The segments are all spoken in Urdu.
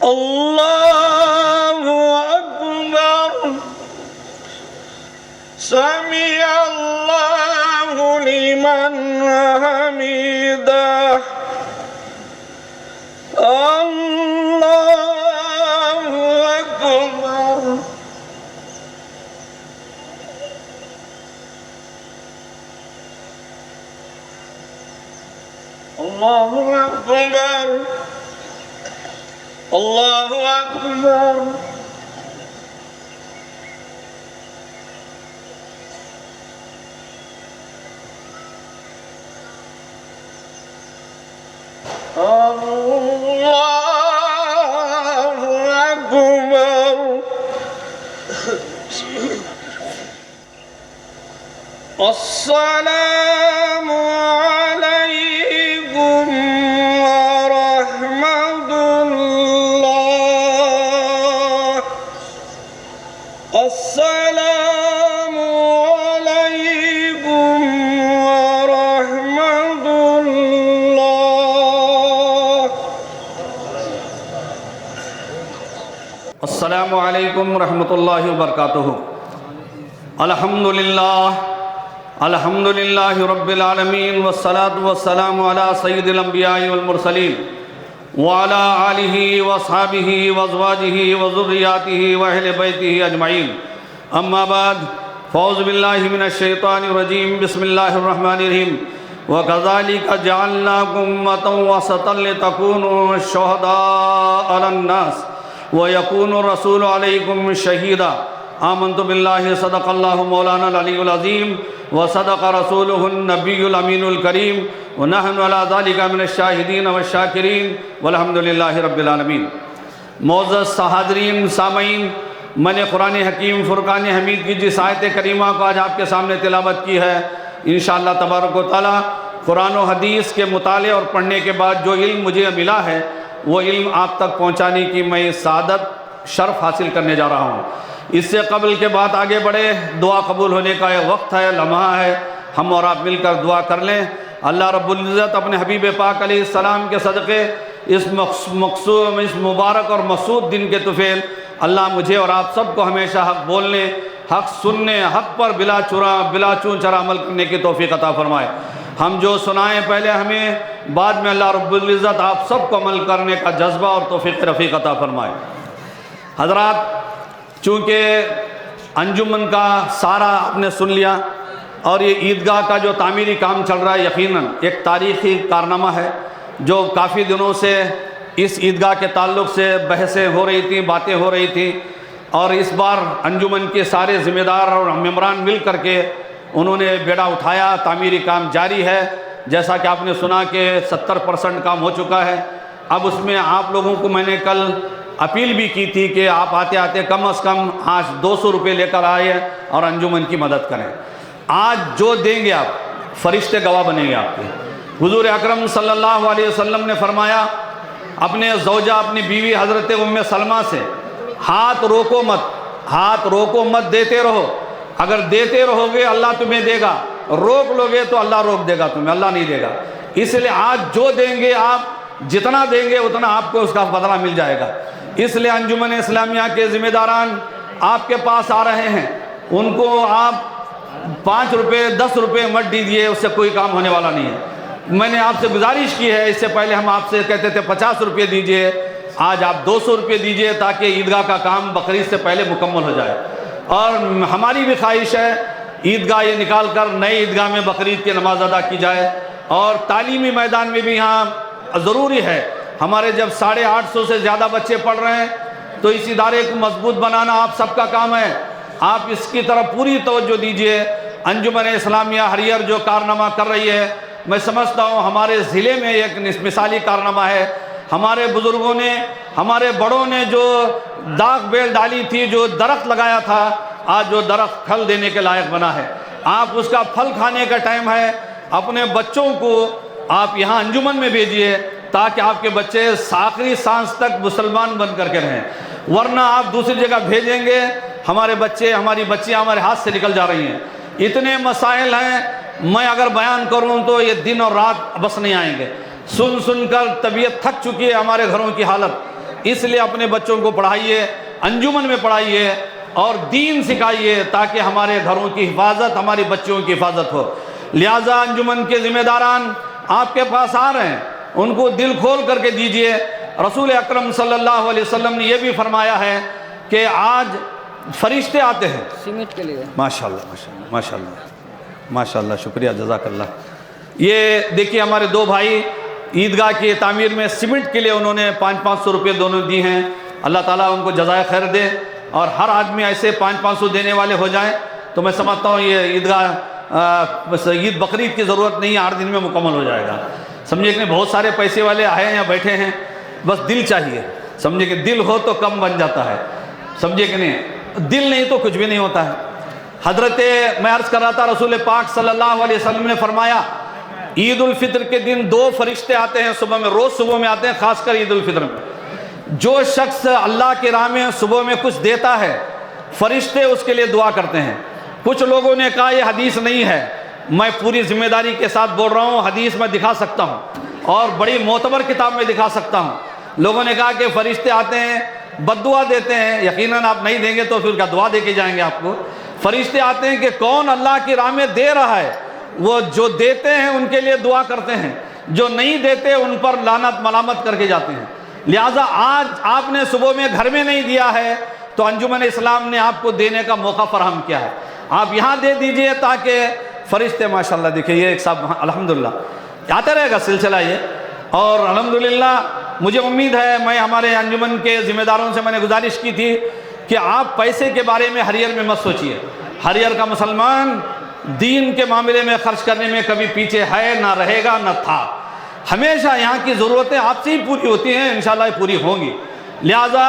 اللہ اکبر سمع اللہ لمن حمدہ اللہ اکبر اللہ اکبر اللہ اکبر اللہ اکبر السلام علیکم ورحمۃ اللہ السلام علیکم ورحمۃ اللہ السلام علیکم ورحمۃ اللہ وبرکاتہ الحمدللہ رب العالمین والصلاة والسلام علی سید الانبیاء والمرسلین وعلی آلہ واصحابہ وازواجہ وذریاتہ واہل بیتہ اجمعین اما بعد فاعوذ باللہ من الشیطان الرجیم بسم اللہ الرحمن الرحیم وَكَذَلِكَ جَعَلْنَاكُمْ أُمَّةً وَسَطًا لِتَكُونُوا شُهَدَاءَ عَلَى النَّاسِ وَيَكُونَ الرَّسُولُ عَلَيْكُمْ شَهِيدًا آمنت باللہ صدق اللہ مولانا العلی العظیم وصدق رسولہ النبی الامین الکریم ونحن علی ذالک من الشاہدین والشاکرین والحمدللہ رب العالمین۔ معزز حاضرین سامعین، میں نے قرآن حکیم فرقان حمید کی جس آیت کریمہ کو آج آپ کے سامنے تلاوت کی ہے، انشاءاللہ تبارک و تعالی قرآن و حدیث کے مطالعے اور پڑھنے کے بعد جو علم مجھے ملا ہے وہ علم آپ تک پہنچانے کی میں سعادت شرف حاصل کرنے جا رہا ہوں۔ اس سے قبل کے بعد آگے بڑھے، دعا قبول ہونے کا یہ وقت ہے، لمحہ ہے، ہم اور آپ مل کر دعا کر لیں۔ اللہ رب العزت اپنے حبیب پاک علیہ السلام کے صدقے اس مبارک اور مسعود دن کے طفیل اللہ مجھے اور آپ سب کو ہمیشہ حق بولنے، حق سننے، حق پر بلا چون چرا عمل کرنے کی توفیق عطا فرمائے۔ ہم جو سنائیں پہلے ہمیں، بعد میں اللہ رب العزت آپ سب کو عمل کرنے کا جذبہ اور توفیق رفیق عطا فرمائے۔ حضرات، چونکہ انجمن کا سارا آپ نے سن لیا اور یہ عیدگاہ کا جو تعمیری کام چل رہا ہے یقیناً ایک تاریخی کارنامہ ہے جو کافی دنوں سے اس عیدگاہ کے تعلق سے بحثیں ہو رہی تھیں، باتیں ہو رہی تھیں، اور اس بار انجمن کے سارے ذمہ دار اور ممبران مل کر کے انہوں نے بیڑا اٹھایا، تعمیری کام جاری ہے۔ جیسا کہ آپ نے سنا کہ 70% کام ہو چکا ہے۔ اب اس میں آپ لوگوں کو میں نے کل اپیل بھی کی تھی کہ آپ آتے آتے کم از کم آج 200 روپے لے کر آئے اور انجمن کی مدد کریں۔ آج جو دیں گے آپ، فرشتے گواہ بنیں گے آپ کے۔ حضور اکرم صلی اللہ علیہ وسلم نے فرمایا اپنے زوجہ، اپنی بیوی حضرت ام سلمہ سے، ہاتھ روکو مت، دیتے رہو۔ اگر دیتے رہو گے اللہ تمہیں دے گا، روک لو گے تو اللہ روک دے گا تمہیں، اللہ نہیں دے گا۔ اس لیے آج جو دیں گے آپ، جتنا دیں گے اتنا آپ کو اس کا بدلہ مل جائے گا۔ اس لیے انجمن اسلامیہ کے ذمہ داران آپ کے پاس آ رہے ہیں، ان کو آپ 5 روپے 10 روپے مت دیجیے، اس سے کوئی کام ہونے والا نہیں ہے۔ میں نے آپ سے گزارش کی ہے، اس سے پہلے ہم آپ سے کہتے تھے 50 روپے دیجیے، آج آپ 200 روپے دیجیے تاکہ عیدگاہ کا کام بقرعید سے پہلے مکمل ہو جائے۔ اور ہماری بھی خواہش ہے عیدگاہ یہ نکال کر نئے عیدگاہ میں بقرعید کی نماز ادا کی جائے، اور تعلیمی میدان میں بھی یہاں ضروری ہے۔ ہمارے جب 850 سے زیادہ بچے پڑھ رہے ہیں تو اس ادارے کو مضبوط بنانا آپ سب کا کام ہے۔ آپ اس کی طرف پوری توجہ دیجیے۔ انجمن اسلامیہ ہریہر جو کارنامہ کر رہی ہے، میں سمجھتا ہوں ہمارے ضلع میں ایک مثالی کارنامہ ہے۔ ہمارے بزرگوں نے، ہمارے بڑوں نے جو داغ بیل ڈالی تھی، جو درخت لگایا تھا، آج جو درخت پھل دینے کے لائق بنا ہے۔ آپ اس کا پھل کھانے کا ٹائم ہے۔ اپنے بچوں کو آپ یہاں انجمن میں بھیجیے تاکہ آپ کے بچے آخری سانس تک مسلمان بن کر کے رہیں، ورنہ آپ دوسری جگہ بھیجیں گے، ہمارے بچے، ہماری بچیاں ہمارے ہاتھ سے نکل جا رہی ہیں۔ اتنے مسائل ہیں، میں اگر بیان کروں تو یہ دن اور رات بس نہیں آئیں گے۔ سن کر طبیعت تھک چکی ہے ہمارے گھروں کی حالت۔ اس لیے اپنے بچوں کو پڑھائیے، انجمن میں پڑھائیے اور دین سکھائیے تاکہ ہمارے گھروں کی حفاظت، ہماری بچوں کی حفاظت ہو۔ لہٰذا انجمن کے ذمہ داران آپ کے پاس آ رہے ہیں، ان کو دل کھول کر کے دیجئے۔ رسول اکرم صلی اللہ علیہ وسلم نے یہ بھی فرمایا ہے کہ آج فرشتے آتے ہیں سیمنٹ کے لیے۔ ماشاءاللہ ماشاءاللہ ماشاءاللہ ماشاءاللہ، شکریہ، جزاک اللہ۔ یہ دیکھیے ہمارے دو بھائی عیدگاہ کی تعمیر میں سیمنٹ کے لیے انہوں نے 500 روپے دونوں دی ہیں، اللہ تعالیٰ ان کو جزائے خیر دے، اور ہر آدمی ایسے 500 دینے والے ہو جائیں تو میں سمجھتا ہوں یہ عیدگاہ بس عید بقرعید کی ضرورت نہیں ہے، 8 دن میں مکمل ہو جائے گا، سمجھے کہ نہیں؟ بہت سارے پیسے والے آئے ہیں یا بیٹھے ہیں، بس دل چاہیے، سمجھے کہ دل ہو تو کم بن جاتا ہے، سمجھے کہ نہیں؟ دل نہیں تو کچھ بھی نہیں ہوتا ہے۔ حضرت میں عرض کر رہا تھا، رسول پاک صلی اللہ علیہ وسلم نے فرمایا عید الفطر کے دن 2 فرشتے آتے ہیں صبح میں، روز صبح میں آتے ہیں، خاص کر عید الفطر میں۔ جو شخص اللہ کے راہ میں صبح میں کچھ دیتا ہے، فرشتے اس کے لیے دعا کرتے ہیں۔ کچھ لوگوں نے کہا یہ حدیث نہیں ہے، میں پوری ذمہ داری کے ساتھ بول رہا ہوں، حدیث میں دکھا سکتا ہوں اور بڑی معتبر کتاب میں دکھا سکتا ہوں۔ لوگوں نے کہا کہ فرشتے آتے ہیں بد دعا دیتے ہیں، یقیناً آپ نہیں دیں گے تو پھر کیا دعا دے کے جائیں گے آپ کو؟ فرشتے آتے ہیں کہ کون اللہ کی راہ میں دے رہا ہے، وہ جو دیتے ہیں ان کے لیے دعا کرتے ہیں، جو نہیں دیتے ان پر لعنت ملامت کر کے جاتے ہیں۔ لہٰذا آج آپ نے صبح میں گھر میں نہیں دیا ہے تو انجمن اسلام نے آپ کو دینے کا موقع فراہم کیا ہے، آپ یہاں دے دیجئے تاکہ فرشتے ماشاءاللہ دیکھیں یہ ایک صاحب الحمدللہ آتے رہے گا سلسلہ یہ، اور الحمدللہ مجھے امید ہے، میں ہمارے انجمن کے ذمہ داروں سے میں نے گزارش کی تھی کہ آپ پیسے کے بارے میں ہریئر میں مت سوچئے، ہریئر کا مسلمان دین کے معاملے میں خرچ کرنے میں کبھی پیچھے ہے، نہ رہے گا، نہ تھا، ہمیشہ یہاں کی ضرورتیں آپ سے ہی پوری ہوتی ہیں، انشاءاللہ یہ پوری ہوں گی۔ لہٰذا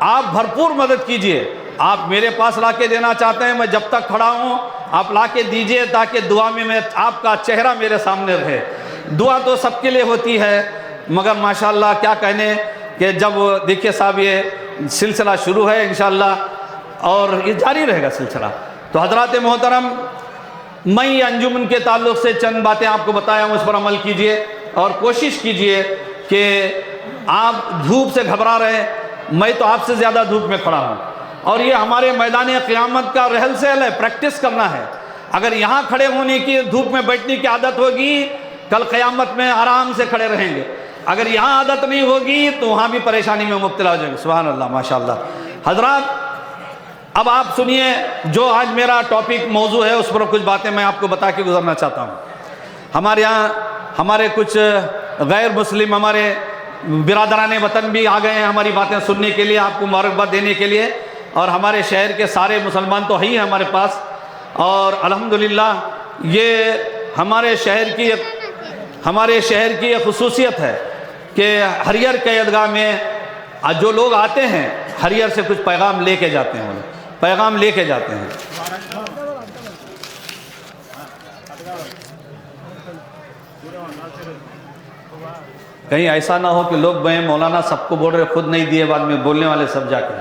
آپ بھرپور مدد کیجئے، آپ میرے پاس لا کے دینا چاہتے ہیں، میں جب تک کھڑا ہوں آپ لا کے دیجئے تاکہ دعا میں آپ کا چہرہ میرے سامنے رہے۔ دعا تو سب کے لیے ہوتی ہے، مگر ماشاءاللہ کیا کہنے کہ جب دیکھیے صاحب یہ سلسلہ شروع ہے انشاءاللہ اور یہ جاری رہے گا سلسلہ، تو حضرات محترم میں یہ انجمن کے تعلق سے چند باتیں آپ کو بتایا ہوں، اس پر عمل کیجئے اور کوشش کیجئے کہ آپ دھوپ سے گھبرا رہے ہیں، میں تو آپ سے زیادہ دھوپ میں کھڑا ہوں، اور یہ ہمارے میدان قیامت کا رحل سہل ہے، پریکٹس کرنا ہے۔ اگر یہاں کھڑے ہونے کی دھوپ میں بیٹھنے کی عادت ہوگی کل قیامت میں آرام سے کھڑے رہیں گے، اگر یہاں عادت نہیں ہوگی تو وہاں بھی پریشانی میں مبتلا ہو جائیں گے۔ سبحان اللہ ماشاءاللہ۔ حضرات اب آپ سنیے، جو آج میرا ٹاپک موضوع ہے اس پر کچھ باتیں میں آپ کو بتا کے گزرنا چاہتا ہوں۔ ہمارے یہاں ہمارے کچھ غیر مسلم ہمارے برادران وطن بھی آ گئے ہیں ہماری باتیں سننے کے لیے، آپ کو مبارکباد دینے کے لیے، اور ہمارے شہر کے سارے مسلمان تو ہیں ہی ہمارے پاس، اور الحمدللہ یہ ہمارے شہر کی ایک خصوصیت ہے کہ ہریئر کے عیدگاہ میں جو لوگ آتے ہیں ہریئر سے کچھ پیغام لے کے جاتے ہیں، پیغام لے کے جاتے ہیں۔ کہیں ایسا نہ ہو کہ لوگ میں مولانا سب کو بول رہے خود نہیں دیے، بعد میں بولنے والے سب جا کے،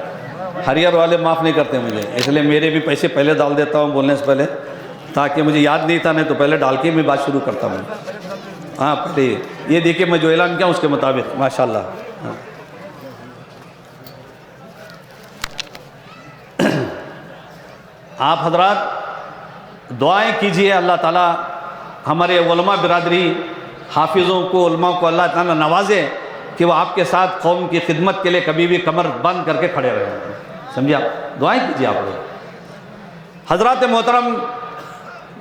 ہریئر والے معاف نہیں کرتے مجھے، اس لیے میرے بھی پیسے پہلے ڈال دیتا ہوں بولنے سے پہلے، تاکہ مجھے یاد نہیں تھا، نہیں تو پہلے ڈال کے میں بات شروع کرتا ہوں۔ ہاں پہلے یہ دیکھیں میں جو اعلان کیا اس کے مطابق ماشاءاللہ۔ آپ حضرات دعائیں کیجئے، اللہ تعالیٰ ہمارے علماء برادری حافظوں کو، علماء کو اللہ تعالیٰ نوازے کہ وہ آپ کے ساتھ قوم کی خدمت کے لیے کبھی بھی کمر بند کر کے کھڑے رہے، سمجھے آپ؟ دعائیں کیجئے آپ لوگ۔ حضرات محترم،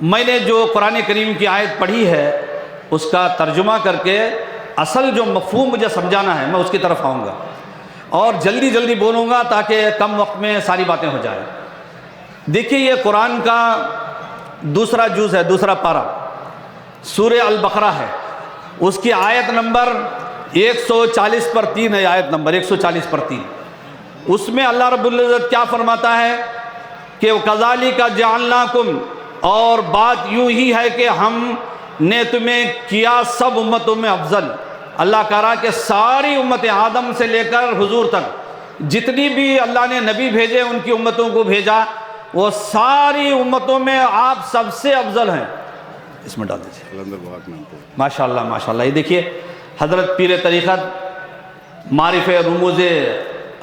میں نے جو قرآن کریم کی آیت پڑھی ہے اس کا ترجمہ کر کے اصل جو مفہوم مجھے سمجھانا ہے میں اس کی طرف آؤں گا، اور جلدی جلدی بولوں گا تاکہ کم وقت میں ساری باتیں ہو جائیں۔ دیکھیے یہ قرآن کا دوسرا جز ہے، دوسرا پارہ، سورہ البقرہ ہے، اس کی آیت نمبر 140 پر 3 ہے، آیت نمبر 140 پر 3۔ اس میں اللہ رب العزت کیا فرماتا ہے کہ وَكَذَلِكَ جَعَلْنَاكُمْ، اور بات یوں ہی ہے کہ ہم نے تمہیں کیا سب امتوں میں افضل۔ اللہ کہہ رہا کہ ساری امت آدم سے لے کر حضور تک جتنی بھی اللہ نے نبی بھیجے ان کی امتوں کو بھیجا، وہ ساری امتوں میں آپ سب سے افضل ہیں۔ اس میں ڈال دیجیے ماشاءاللہ ماشاءاللہ۔ یہ دیکھیے حضرت پیر طریقت معرف رموز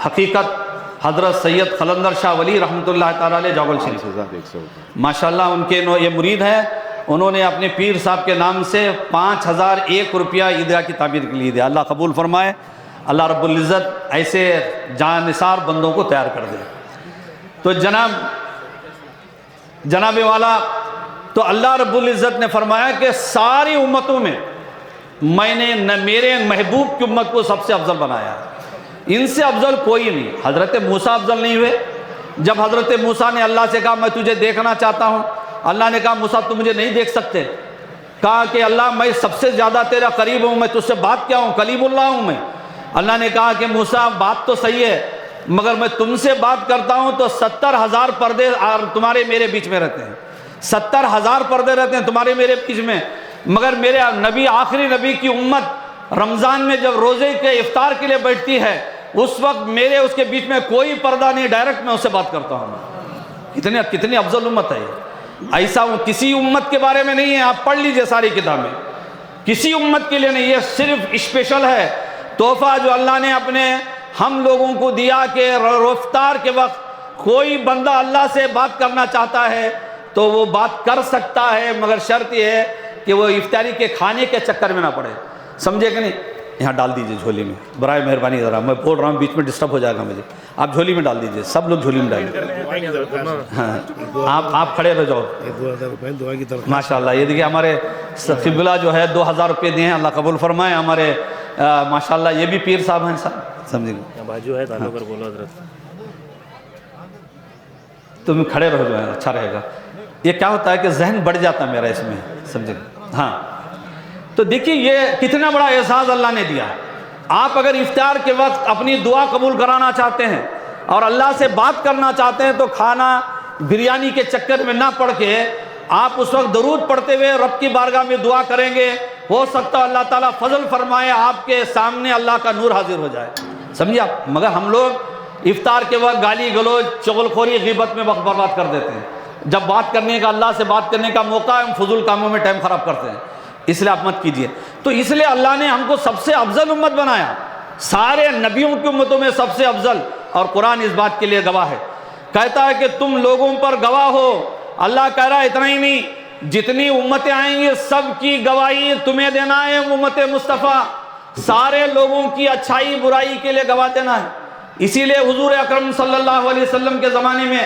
حقیقت حضرت سید قلندر شاہ ولی رحمۃ اللہ تعالیٰ علیہ جوگل شریف، ماشاءاللہ ان کے یہ مرید ہیں، انہوں نے اپنے پیر صاحب کے نام سے 5001 روپیہ عیدگاہ کی تعمیر کے لیے دیا۔ اللہ قبول فرمائے، اللہ رب العزت ایسے جان نثار بندوں کو تیار کر دے۔ تو جناب والا، تو اللہ رب العزت نے فرمایا کہ ساری امتوں میں میں نے میرے محبوب کی امت کو سب سے افضل بنایا ہے، ان سے افضل کوئی نہیں۔ حضرت موسیٰ افضل نہیں ہوئے؟ جب حضرت موسیٰ نے اللہ سے کہا میں تجھے دیکھنا چاہتا ہوں، اللہ نے کہا موسیٰ تم مجھے نہیں دیکھ سکتے، کہا کہ اللہ میں سب سے زیادہ تیرا قریب ہوں، میں تجھ سے بات کیا ہوں، کلیم اللہ ہوں میں۔ اللہ نے کہا کہ موسیٰ بات تو صحیح ہے، مگر میں تم سے بات کرتا ہوں تو 70,000 پردے تمہارے میرے بیچ میں رہتے ہیں، 70,000 پردے رہتے ہیں تمہارے میرے بیچ میں، مگر میرے نبی آخری نبی کی امت رمضان میں جب روزے کے افطار کے لیے بیٹھتی ہے اس وقت میرے اس کے بیچ میں کوئی پردہ نہیں، ڈائریکٹ میں اس سے بات کرتا ہوں۔ کتنی افضل امت ہے یہ، ایسا کسی امت کے بارے میں نہیں ہے، آپ پڑھ لیجئے ساری کتابیں، کسی امت کے لیے نہیں، یہ صرف اسپیشل ہے تحفہ جو اللہ نے اپنے ہم لوگوں کو دیا کہ افطار کے وقت کوئی بندہ اللہ سے بات کرنا چاہتا ہے تو وہ بات کر سکتا ہے، مگر شرط یہ ہے کہ وہ افطاری کے کھانے کے چکر میں نہ پڑے، سمجھے کہ نہیں؟ یہاں ڈال دیجئے جھولی میں، برائے مہربانی، ذرا میں بول رہا ہوں بیچ میں ڈسٹرب ہو جائے گا مجھے، آپ جھولی میں ڈال دیجئے، سب لوگ جھولی میں ڈالیں، ہاں آپ کھڑے رہ جاؤ۔ ماشاءاللہ یہ دیکھیں ہمارے قبلہ جو ہے 2000 روپے دیے ہیں، اللہ قبول فرمائے۔ ہمارے ماشاءاللہ یہ بھی پیر صاحب ہیں، سمجھے گا، باجو ہے تعلق کر بولو حضرت، تم کھڑے رہ جاؤ، اچھا رہے گا۔ یہ کیا ہوتا ہے کہ ذہن بڑھ جاتا ہے میرا اس میں، سمجھے گا، ہاں۔ تو دیکھیے یہ کتنا بڑا اعزاز اللہ نے دیا۔ آپ اگر افطار کے وقت اپنی دعا قبول کرانا چاہتے ہیں اور اللہ سے بات کرنا چاہتے ہیں تو کھانا بریانی کے چکر میں نہ پڑ کے آپ اس وقت درود پڑھتے ہوئے رب کی بارگاہ میں دعا کریں گے، ہو سکتا ہے اللہ تعالیٰ فضل فرمائے، آپ کے سامنے اللہ کا نور حاضر ہو جائے، سمجھے آپ۔ مگر ہم لوگ افطار کے وقت گالی گلوچ چغل خوری غیبت میں وقت برباد کر دیتے ہیں، جب بات کرنے کا اللہ سے بات کرنے کا موقع ہے ہم فضول کاموں میں ٹائم خراب کرتے ہیں، اس لیے آپ مت کیجئے۔ تو اس لیے اللہ نے ہم کو سب سے افضل امت بنایا، سارے نبیوں کی امتوں میں سب سے افضل، اور قرآن اس بات کے لیے گواہ ہے، کہتا ہے کہ تم لوگوں پر گواہ ہو۔ اللہ کہہ رہا ہے اتنا ہی نہیں، جتنی امتیں آئیں گی سب کی گواہی تمہیں دینا ہے، امت مصطفیٰ سارے لوگوں کی اچھائی برائی کے لیے گواہ دینا ہے۔ اسی لیے حضور اکرم صلی اللہ علیہ وسلم کے زمانے میں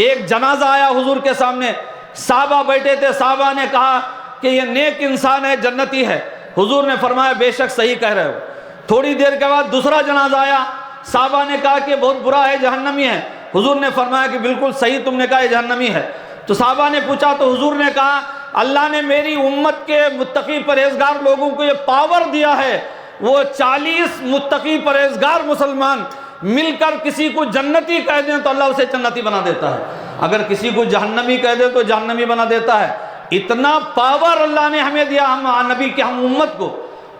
ایک جنازہ آیا حضور کے سامنے، صحابہ بیٹھے تھے، صحابہ نے کہا کہ یہ نیک انسان ہے، جنتی ہے، حضور نے فرمایا بے شک صحیح کہہ رہے ہو۔ تھوڑی دیر کے بعد دوسرا جنازہ آیا، صحابہ نے کہا کہ بہت برا ہے، جہنمی ہے، حضور نے فرمایا کہ بالکل صحیح تم نے کہا یہ جہنمی ہے۔ تو صحابہ نے پوچھا تو حضور نے کہا اللہ نے میری امت کے متقی پرہیزگار لوگوں کو یہ پاور دیا ہے، وہ 40 متقی پرہیزگار مسلمان مل کر کسی کو جنتی کہہ دیں تو اللہ اسے جنتی بنا دیتا ہے، اگر کسی کو جہنمی کہہ دیں تو جہنمی بنا دیتا ہے۔ اتنا پاور اللہ نے ہمیں دیا، ہم نبی کے ہم امت کو،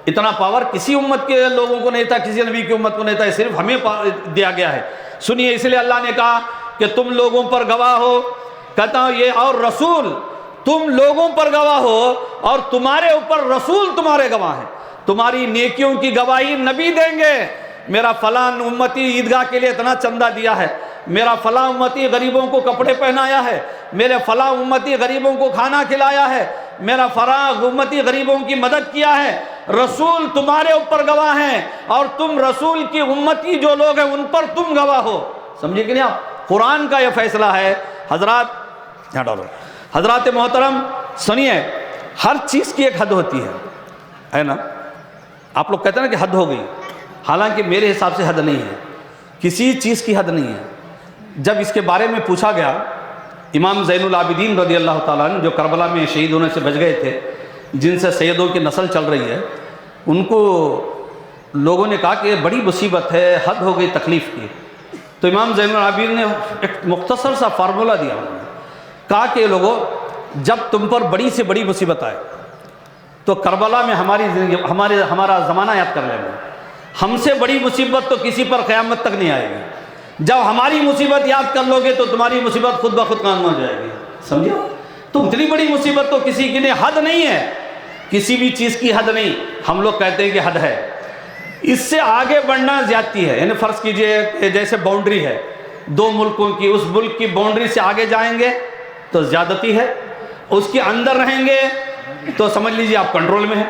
اتنا پاور کسی امت کے لوگوں کو نہیں تھا، کسی نبی کی امت کو نہیں تھا، صرف ہمیں دیا گیا ہے۔ سنیے، اس لیے اللہ نے کہا کہ تم لوگوں پر گواہ ہو، کہتا ہوں یہ اور رسول، تم لوگوں پر گواہ ہو اور تمہارے اوپر رسول تمہارے گواہ ہیں، تمہاری نیکیوں کی گواہی نبی دیں گے، میرا فلاں امتی عیدگاہ کے لیے اتنا چندہ دیا ہے، میرا فلاں امتی غریبوں کو کپڑے پہنایا ہے، میرے فلاں امتی غریبوں کو کھانا کھلایا ہے، میرا فلاں امتی غریبوں کی مدد کیا ہے، رسول تمہارے اوپر گواہ ہیں اور تم رسول کی امتی جو لوگ ہیں ان پر تم گواہ ہو، سمجھے کہ نہیں آپ؟ قرآن کا یہ فیصلہ ہے۔ حضرات محترم سنیے، ہر چیز کی ایک حد ہوتی ہے نا، آپ لوگ کہتے ہیں نا کہ حد ہو گئی، حالانکہ میرے حساب سے حد نہیں ہے، کسی چیز کی حد نہیں ہے۔ جب اس کے بارے میں پوچھا گیا، امام زین العابدین رضی اللہ تعالیٰ عنہ جو کربلا میں شہید ہونے سے بچ گئے تھے، جن سے سیدوں کی نسل چل رہی ہے، ان کو لوگوں نے کہا کہ یہ بڑی مصیبت ہے، حد ہو گئی تکلیف کی، تو امام زین العابدین نے ایک مختصر سا فارمولہ دیا، انہوں نے کہا کہ لوگوں جب تم پر بڑی سے بڑی مصیبت آئے تو کربلا میں ہماری زندگی ہمارا زمانہ یاد کر لینا، ہم سے بڑی مصیبت تو کسی پر قیامت تک نہیں آئے گی، جب ہماری مصیبت یاد کر لو گے تو تمہاری مصیبت خود بخود کام ہو جائے گی، سمجھے؟ تو اتنی بڑی مصیبت تو کسی کی نہیں، حد نہیں ہے، کسی بھی چیز کی حد نہیں، ہم لوگ کہتے ہیں کہ حد ہے، اس سے آگے بڑھنا زیادتی ہے. یعنی فرض کیجئے کہ جیسے باؤنڈری ہے دو ملکوں کی، اس ملک کی باؤنڈری سے آگے جائیں گے تو زیادتی ہے، اس کے اندر رہیں گے تو سمجھ لیجئے آپ کنٹرول میں ہیں.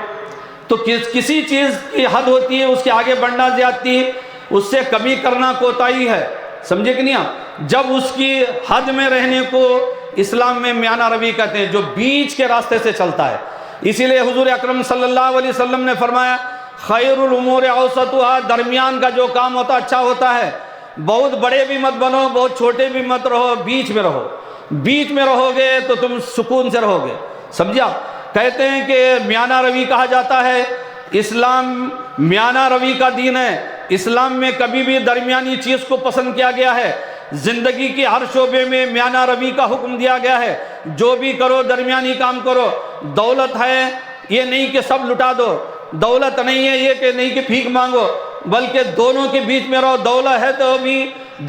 تو کسی چیز کی حد ہوتی ہے، اس کے آگے بڑھنا زیادتی، اس سے کمی کرنا کوتاہی ہے. سمجھے کہ نہیں آپ؟ جب اس کی حد میں رہنے کو اسلام میں میانہ روی کہتے ہیں، جو بیچ کے راستے سے چلتا ہے. اسی لیے حضور اکرم صلی اللہ علیہ وسلم نے فرمایا خیر الامور اوسطها، درمیان کا جو کام ہوتا اچھا ہوتا ہے. بہت بڑے بھی مت بنو، بہت چھوٹے بھی مت رہو، بیچ میں رہو. بیچ میں رہو گے تو تم سکون سے رہو گے. سمجھے آپ؟ کہتے ہیں کہ میانہ روی کہا جاتا ہے، اسلام میانہ روی کا دین ہے. اسلام میں کبھی بھی درمیانی چیز کو پسند کیا گیا ہے. زندگی کی ہر شعبے میں میانہ روی کا حکم دیا گیا ہے. جو بھی کرو درمیانی کام کرو. دولت ہے یہ نہیں کہ سب لٹا دو، دولت نہیں ہے یہ کہ نہیں کہ بھیک مانگو، بلکہ دونوں کے بیچ میں رہو. دولت ہے تو بھی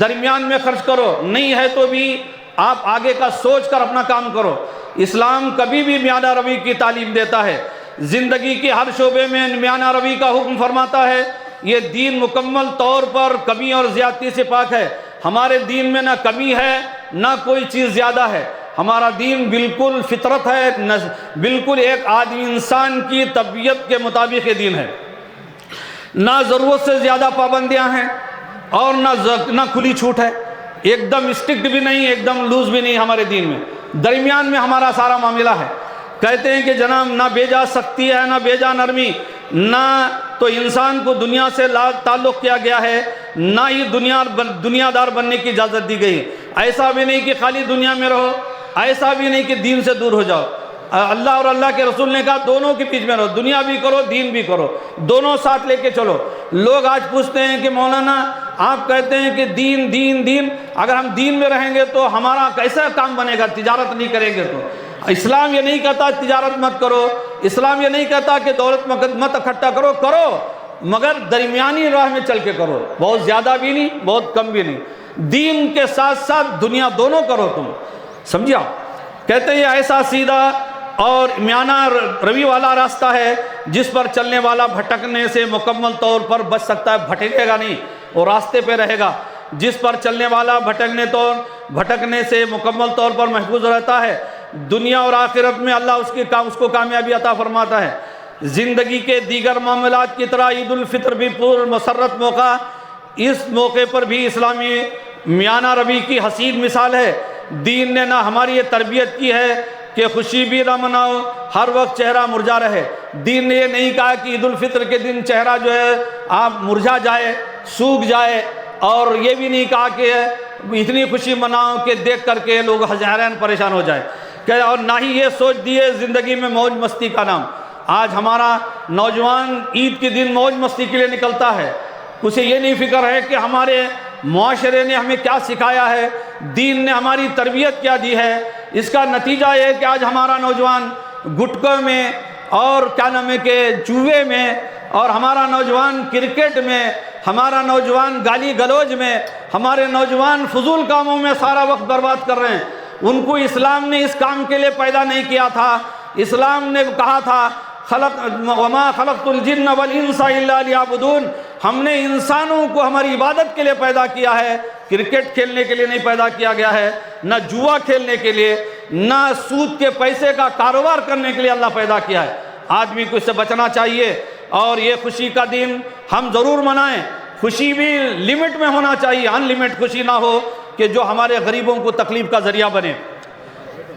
درمیان میں خرچ کرو، نہیں ہے تو بھی آپ آگے کا سوچ کر اپنا کام کرو. اسلام کبھی بھی میانہ روی کی تعلیم دیتا ہے. زندگی کے ہر شعبے میں میانہ روی کا حکم فرماتا ہے. یہ دین مکمل طور پر کمی اور زیادتی سے پاک ہے. ہمارے دین میں نہ کمی ہے نہ کوئی چیز زیادہ ہے. ہمارا دین بالکل فطرت ہے، بالکل ایک آدمی انسان کی طبیعت کے مطابق یہ دین ہے. نہ ضرورت سے زیادہ پابندیاں ہیں اور نہ کھلی چھوٹ ہے. ایک دم اسٹرکٹ بھی نہیں، ایک دم لوز بھی نہیں. ہمارے دین میں درمیان میں ہمارا سارا معاملہ ہے. کہتے ہیں کہ جناب نہ بے جا سختی ہے، نہ بے جا نرمی، نہ تو انسان کو دنیا سے تعلق کیا گیا ہے، نہ ہی دنیا دار بننے کی اجازت دی گئی. ایسا بھی نہیں کہ خالی دنیا میں رہو، ایسا بھی نہیں کہ دین سے دور ہو جاؤ. اللہ اور اللہ کے رسول نے کہا دونوں کے بیچ میں رہو، دنیا بھی کرو دین بھی کرو، دونوں ساتھ لے کے چلو. لوگ آج پوچھتے ہیں کہ مولانا آپ کہتے ہیں کہ دین دین دین، اگر ہم دین میں رہیں گے تو ہمارا کیسا کام بنے گا؟ تجارت نہیں کریں گے تو. اسلام یہ نہیں کہتا تجارت مت کرو، اسلام یہ نہیں کہتا کہ دولت مت اکٹھا کرو، کرو مگر درمیانی راہ میں چل کے کرو. بہت زیادہ بھی نہیں، بہت کم بھی نہیں. دین کے ساتھ ساتھ دنیا دونوں کرو تم. سمجھا؟ کہتے ہیں یہ ایسا سیدھا اور میانہ روی والا راستہ ہے جس پر چلنے والا بھٹکنے سے مکمل طور پر بچ سکتا ہے. بھٹکے گا نہیں، وہ راستے پہ رہے گا. جس پر چلنے والا بھٹکنے سے مکمل طور پر محفوظ رہتا ہے. دنیا اور آخرت میں اللہ اس کو کامیابی عطا فرماتا ہے. زندگی کے دیگر معاملات کی طرح عید الفطر بھی پر مسرت موقع. اس موقع پر بھی اسلامی میانہ روی کی حسین مثال ہے. دین نے نہ ہماری یہ تربیت کی ہے کہ خوشی بھی نہ مناؤ، ہر وقت چہرہ مرجھا رہے. دین نے یہ نہیں کہا کہ عید الفطر کے دن چہرہ جو ہے آپ مرجھا جائے، سوکھ جائے، اور یہ بھی نہیں کہا کہ اتنی خوشی مناؤ کہ دیکھ کر کے لوگ حیران پریشان ہو جائے. اور نہ ہی یہ سوچ دیے زندگی میں موج مستی کا نام. آج ہمارا نوجوان عید کے دن موج مستی کے لیے نکلتا ہے. اسے یہ نہیں فکر ہے کہ ہمارے معاشرے نے ہمیں کیا سکھایا ہے، دین نے ہماری تربیت کیا دی ہے. اس کا نتیجہ یہ ہے کہ آج ہمارا نوجوان گٹکوں میں اور کیا نام ہے کہ جوئے میں، اور ہمارا نوجوان کرکٹ میں، ہمارا نوجوان گالی گلوج میں، ہمارے نوجوان فضول کاموں میں سارا وقت برباد کر رہے ہیں. ان کو اسلام نے اس کام کے لیے پیدا نہیں کیا تھا. اسلام نے کہا تھا وما خلقت الجن والانس الا لیعبدون. ہم نے انسانوں کو ہماری عبادت کے لیے پیدا کیا ہے، کرکٹ کھیلنے کے لیے نہیں پیدا کیا گیا ہے، نہ جوا کھیلنے کے لیے، نہ سود کے پیسے کا کاروبار کرنے کے لیے اللہ پیدا کیا ہے. آدمی کو اس سے بچنا چاہیے. اور یہ خوشی کا دن ہم ضرور منائیں. خوشی بھی لمٹ میں ہونا چاہیے، ان لمٹ خوشی نہ ہو کہ جو ہمارے غریبوں کو تکلیف کا ذریعہ بنے.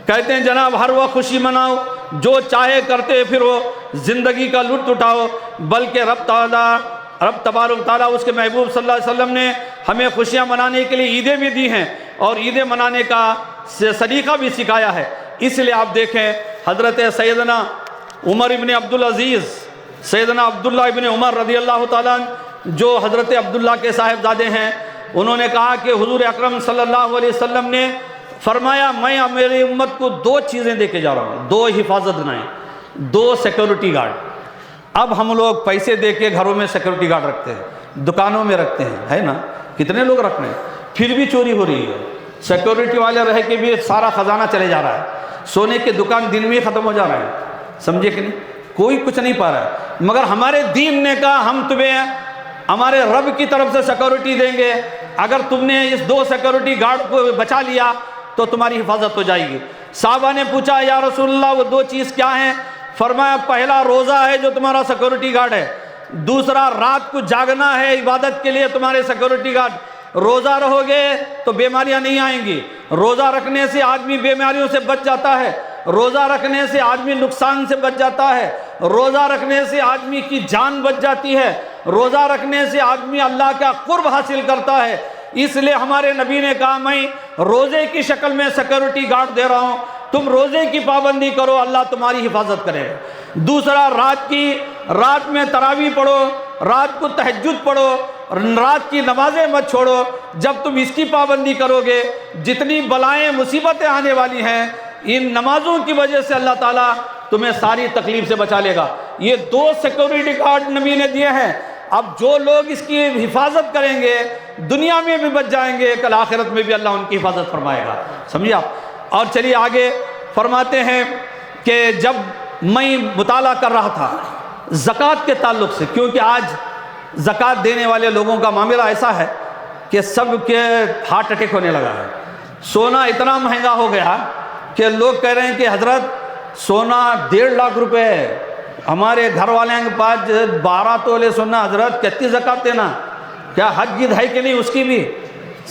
کہتے ہیں جناب ہر وقت خوشی مناؤ، جو چاہے کرتے پھرو، زندگی کا لطف اٹھاؤ. بلکہ رب تبارک تعالیٰ اس کے محبوب صلی اللہ علیہ وسلم نے ہمیں خوشیاں منانے کے لیے عیدیں بھی دی ہیں اور عیدیں منانے کا سلیقہ بھی سکھایا ہے. اس لیے آپ دیکھیں حضرت سیدنا عمر ابن عبدالعزیز، سیدنا عبداللہ ابن عمر رضی اللہ تعالیٰ جو حضرت عبداللہ کے صاحبزادے ہیں، انہوں نے کہا کہ حضور اکرم صلی اللہ علیہ وسلم نے فرمایا میں میری امت کو 2 چیزیں دے کے جا رہا ہوں، 2 حفاظت گنائیں، 2 سیکیورٹی گارڈ. اب ہم لوگ پیسے دے کے گھروں میں سیکیورٹی گارڈ رکھتے ہیں، دکانوں میں رکھتے ہیں، ہے نا؟ کتنے لوگ رکھ رہے ہیں، پھر بھی چوری ہو رہی ہے. سیکیورٹی والے رہ کے بھی سارا خزانہ چلے جا رہا ہے. سونے کے دکان دن میں ختم ہو جا رہے ہیں. سمجھے کہ نہیں؟ کوئی کچھ نہیں پا رہا ہے. مگر ہمارے دین نے کہا ہم تمہیں ہمارے رب کی طرف سے سیکورٹی دیں گے، اگر تم نے اس 2 سیکورٹی گارڈ کو بچا لیا تو تمہاری حفاظت ہو جائے گی۔ صحابہ نے پوچھا یا رسول اللہ وہ 2 چیز کیا ہیں؟ فرمایا پہلا روزہ ہے جو تمہارا سیکورٹی گارڈ ہے، دوسرا رات کو جاگنا ہے عبادت کے لیے تمہارے سیکورٹی گارڈ۔ روزہ رہو گے تو بیماریاں نہیں آئیں گی، روزہ رکھنے سے آدمی بیماریوں سے بچ جاتا ہے، روزہ رکھنے سے آدمی نقصان سے بچ جاتا ہے، روزہ رکھنے سے آدمی کی جان بچ جاتی ہے، روزہ رکھنے سے آدمی اللہ کا قرب حاصل کرتا ہے۔ اس لیے ہمارے نبی نے کہا میں روزے کی شکل میں سیکورٹی گارڈ دے رہا ہوں، تم روزے کی پابندی کرو، اللہ تمہاری حفاظت کرے گا۔ دوسرا رات میں تراویح پڑھو، رات کو تہجد پڑھو، رات کی نمازیں مت چھوڑو۔ جب تم اس کی پابندی کرو گے، جتنی بلائیں مصیبتیں آنے والی ہیں ان نمازوں کی وجہ سے اللہ تعالیٰ تمہیں ساری تکلیف سے بچا لے گا۔ یہ 2 سیکورٹی گارڈ نبی نے دیے ہیں۔ اب جو لوگ اس کی حفاظت کریں گے دنیا میں بھی بچ جائیں گے، کل آخرت میں بھی اللہ ان کی حفاظت فرمائے گا، سمجھے آپ۔ اور چلیے آگے فرماتے ہیں کہ جب میں مطالعہ کر رہا تھا زکوٰۃ کے تعلق سے، کیونکہ آج زکوٰۃ دینے والے لوگوں کا معاملہ ایسا ہے کہ سب کے ہارٹ اٹیک ہونے لگا ہے، سونا اتنا مہنگا ہو گیا کہ لوگ کہہ رہے ہیں کہ حضرت سونا 1.5 لاکھ روپے ہے، ہمارے گھر والوں کے پاس 12 تولے سونا، حضرت کتنی زکوٰۃ دینا؟ کیا حد ہے کہ نہیں اس کی بھی؟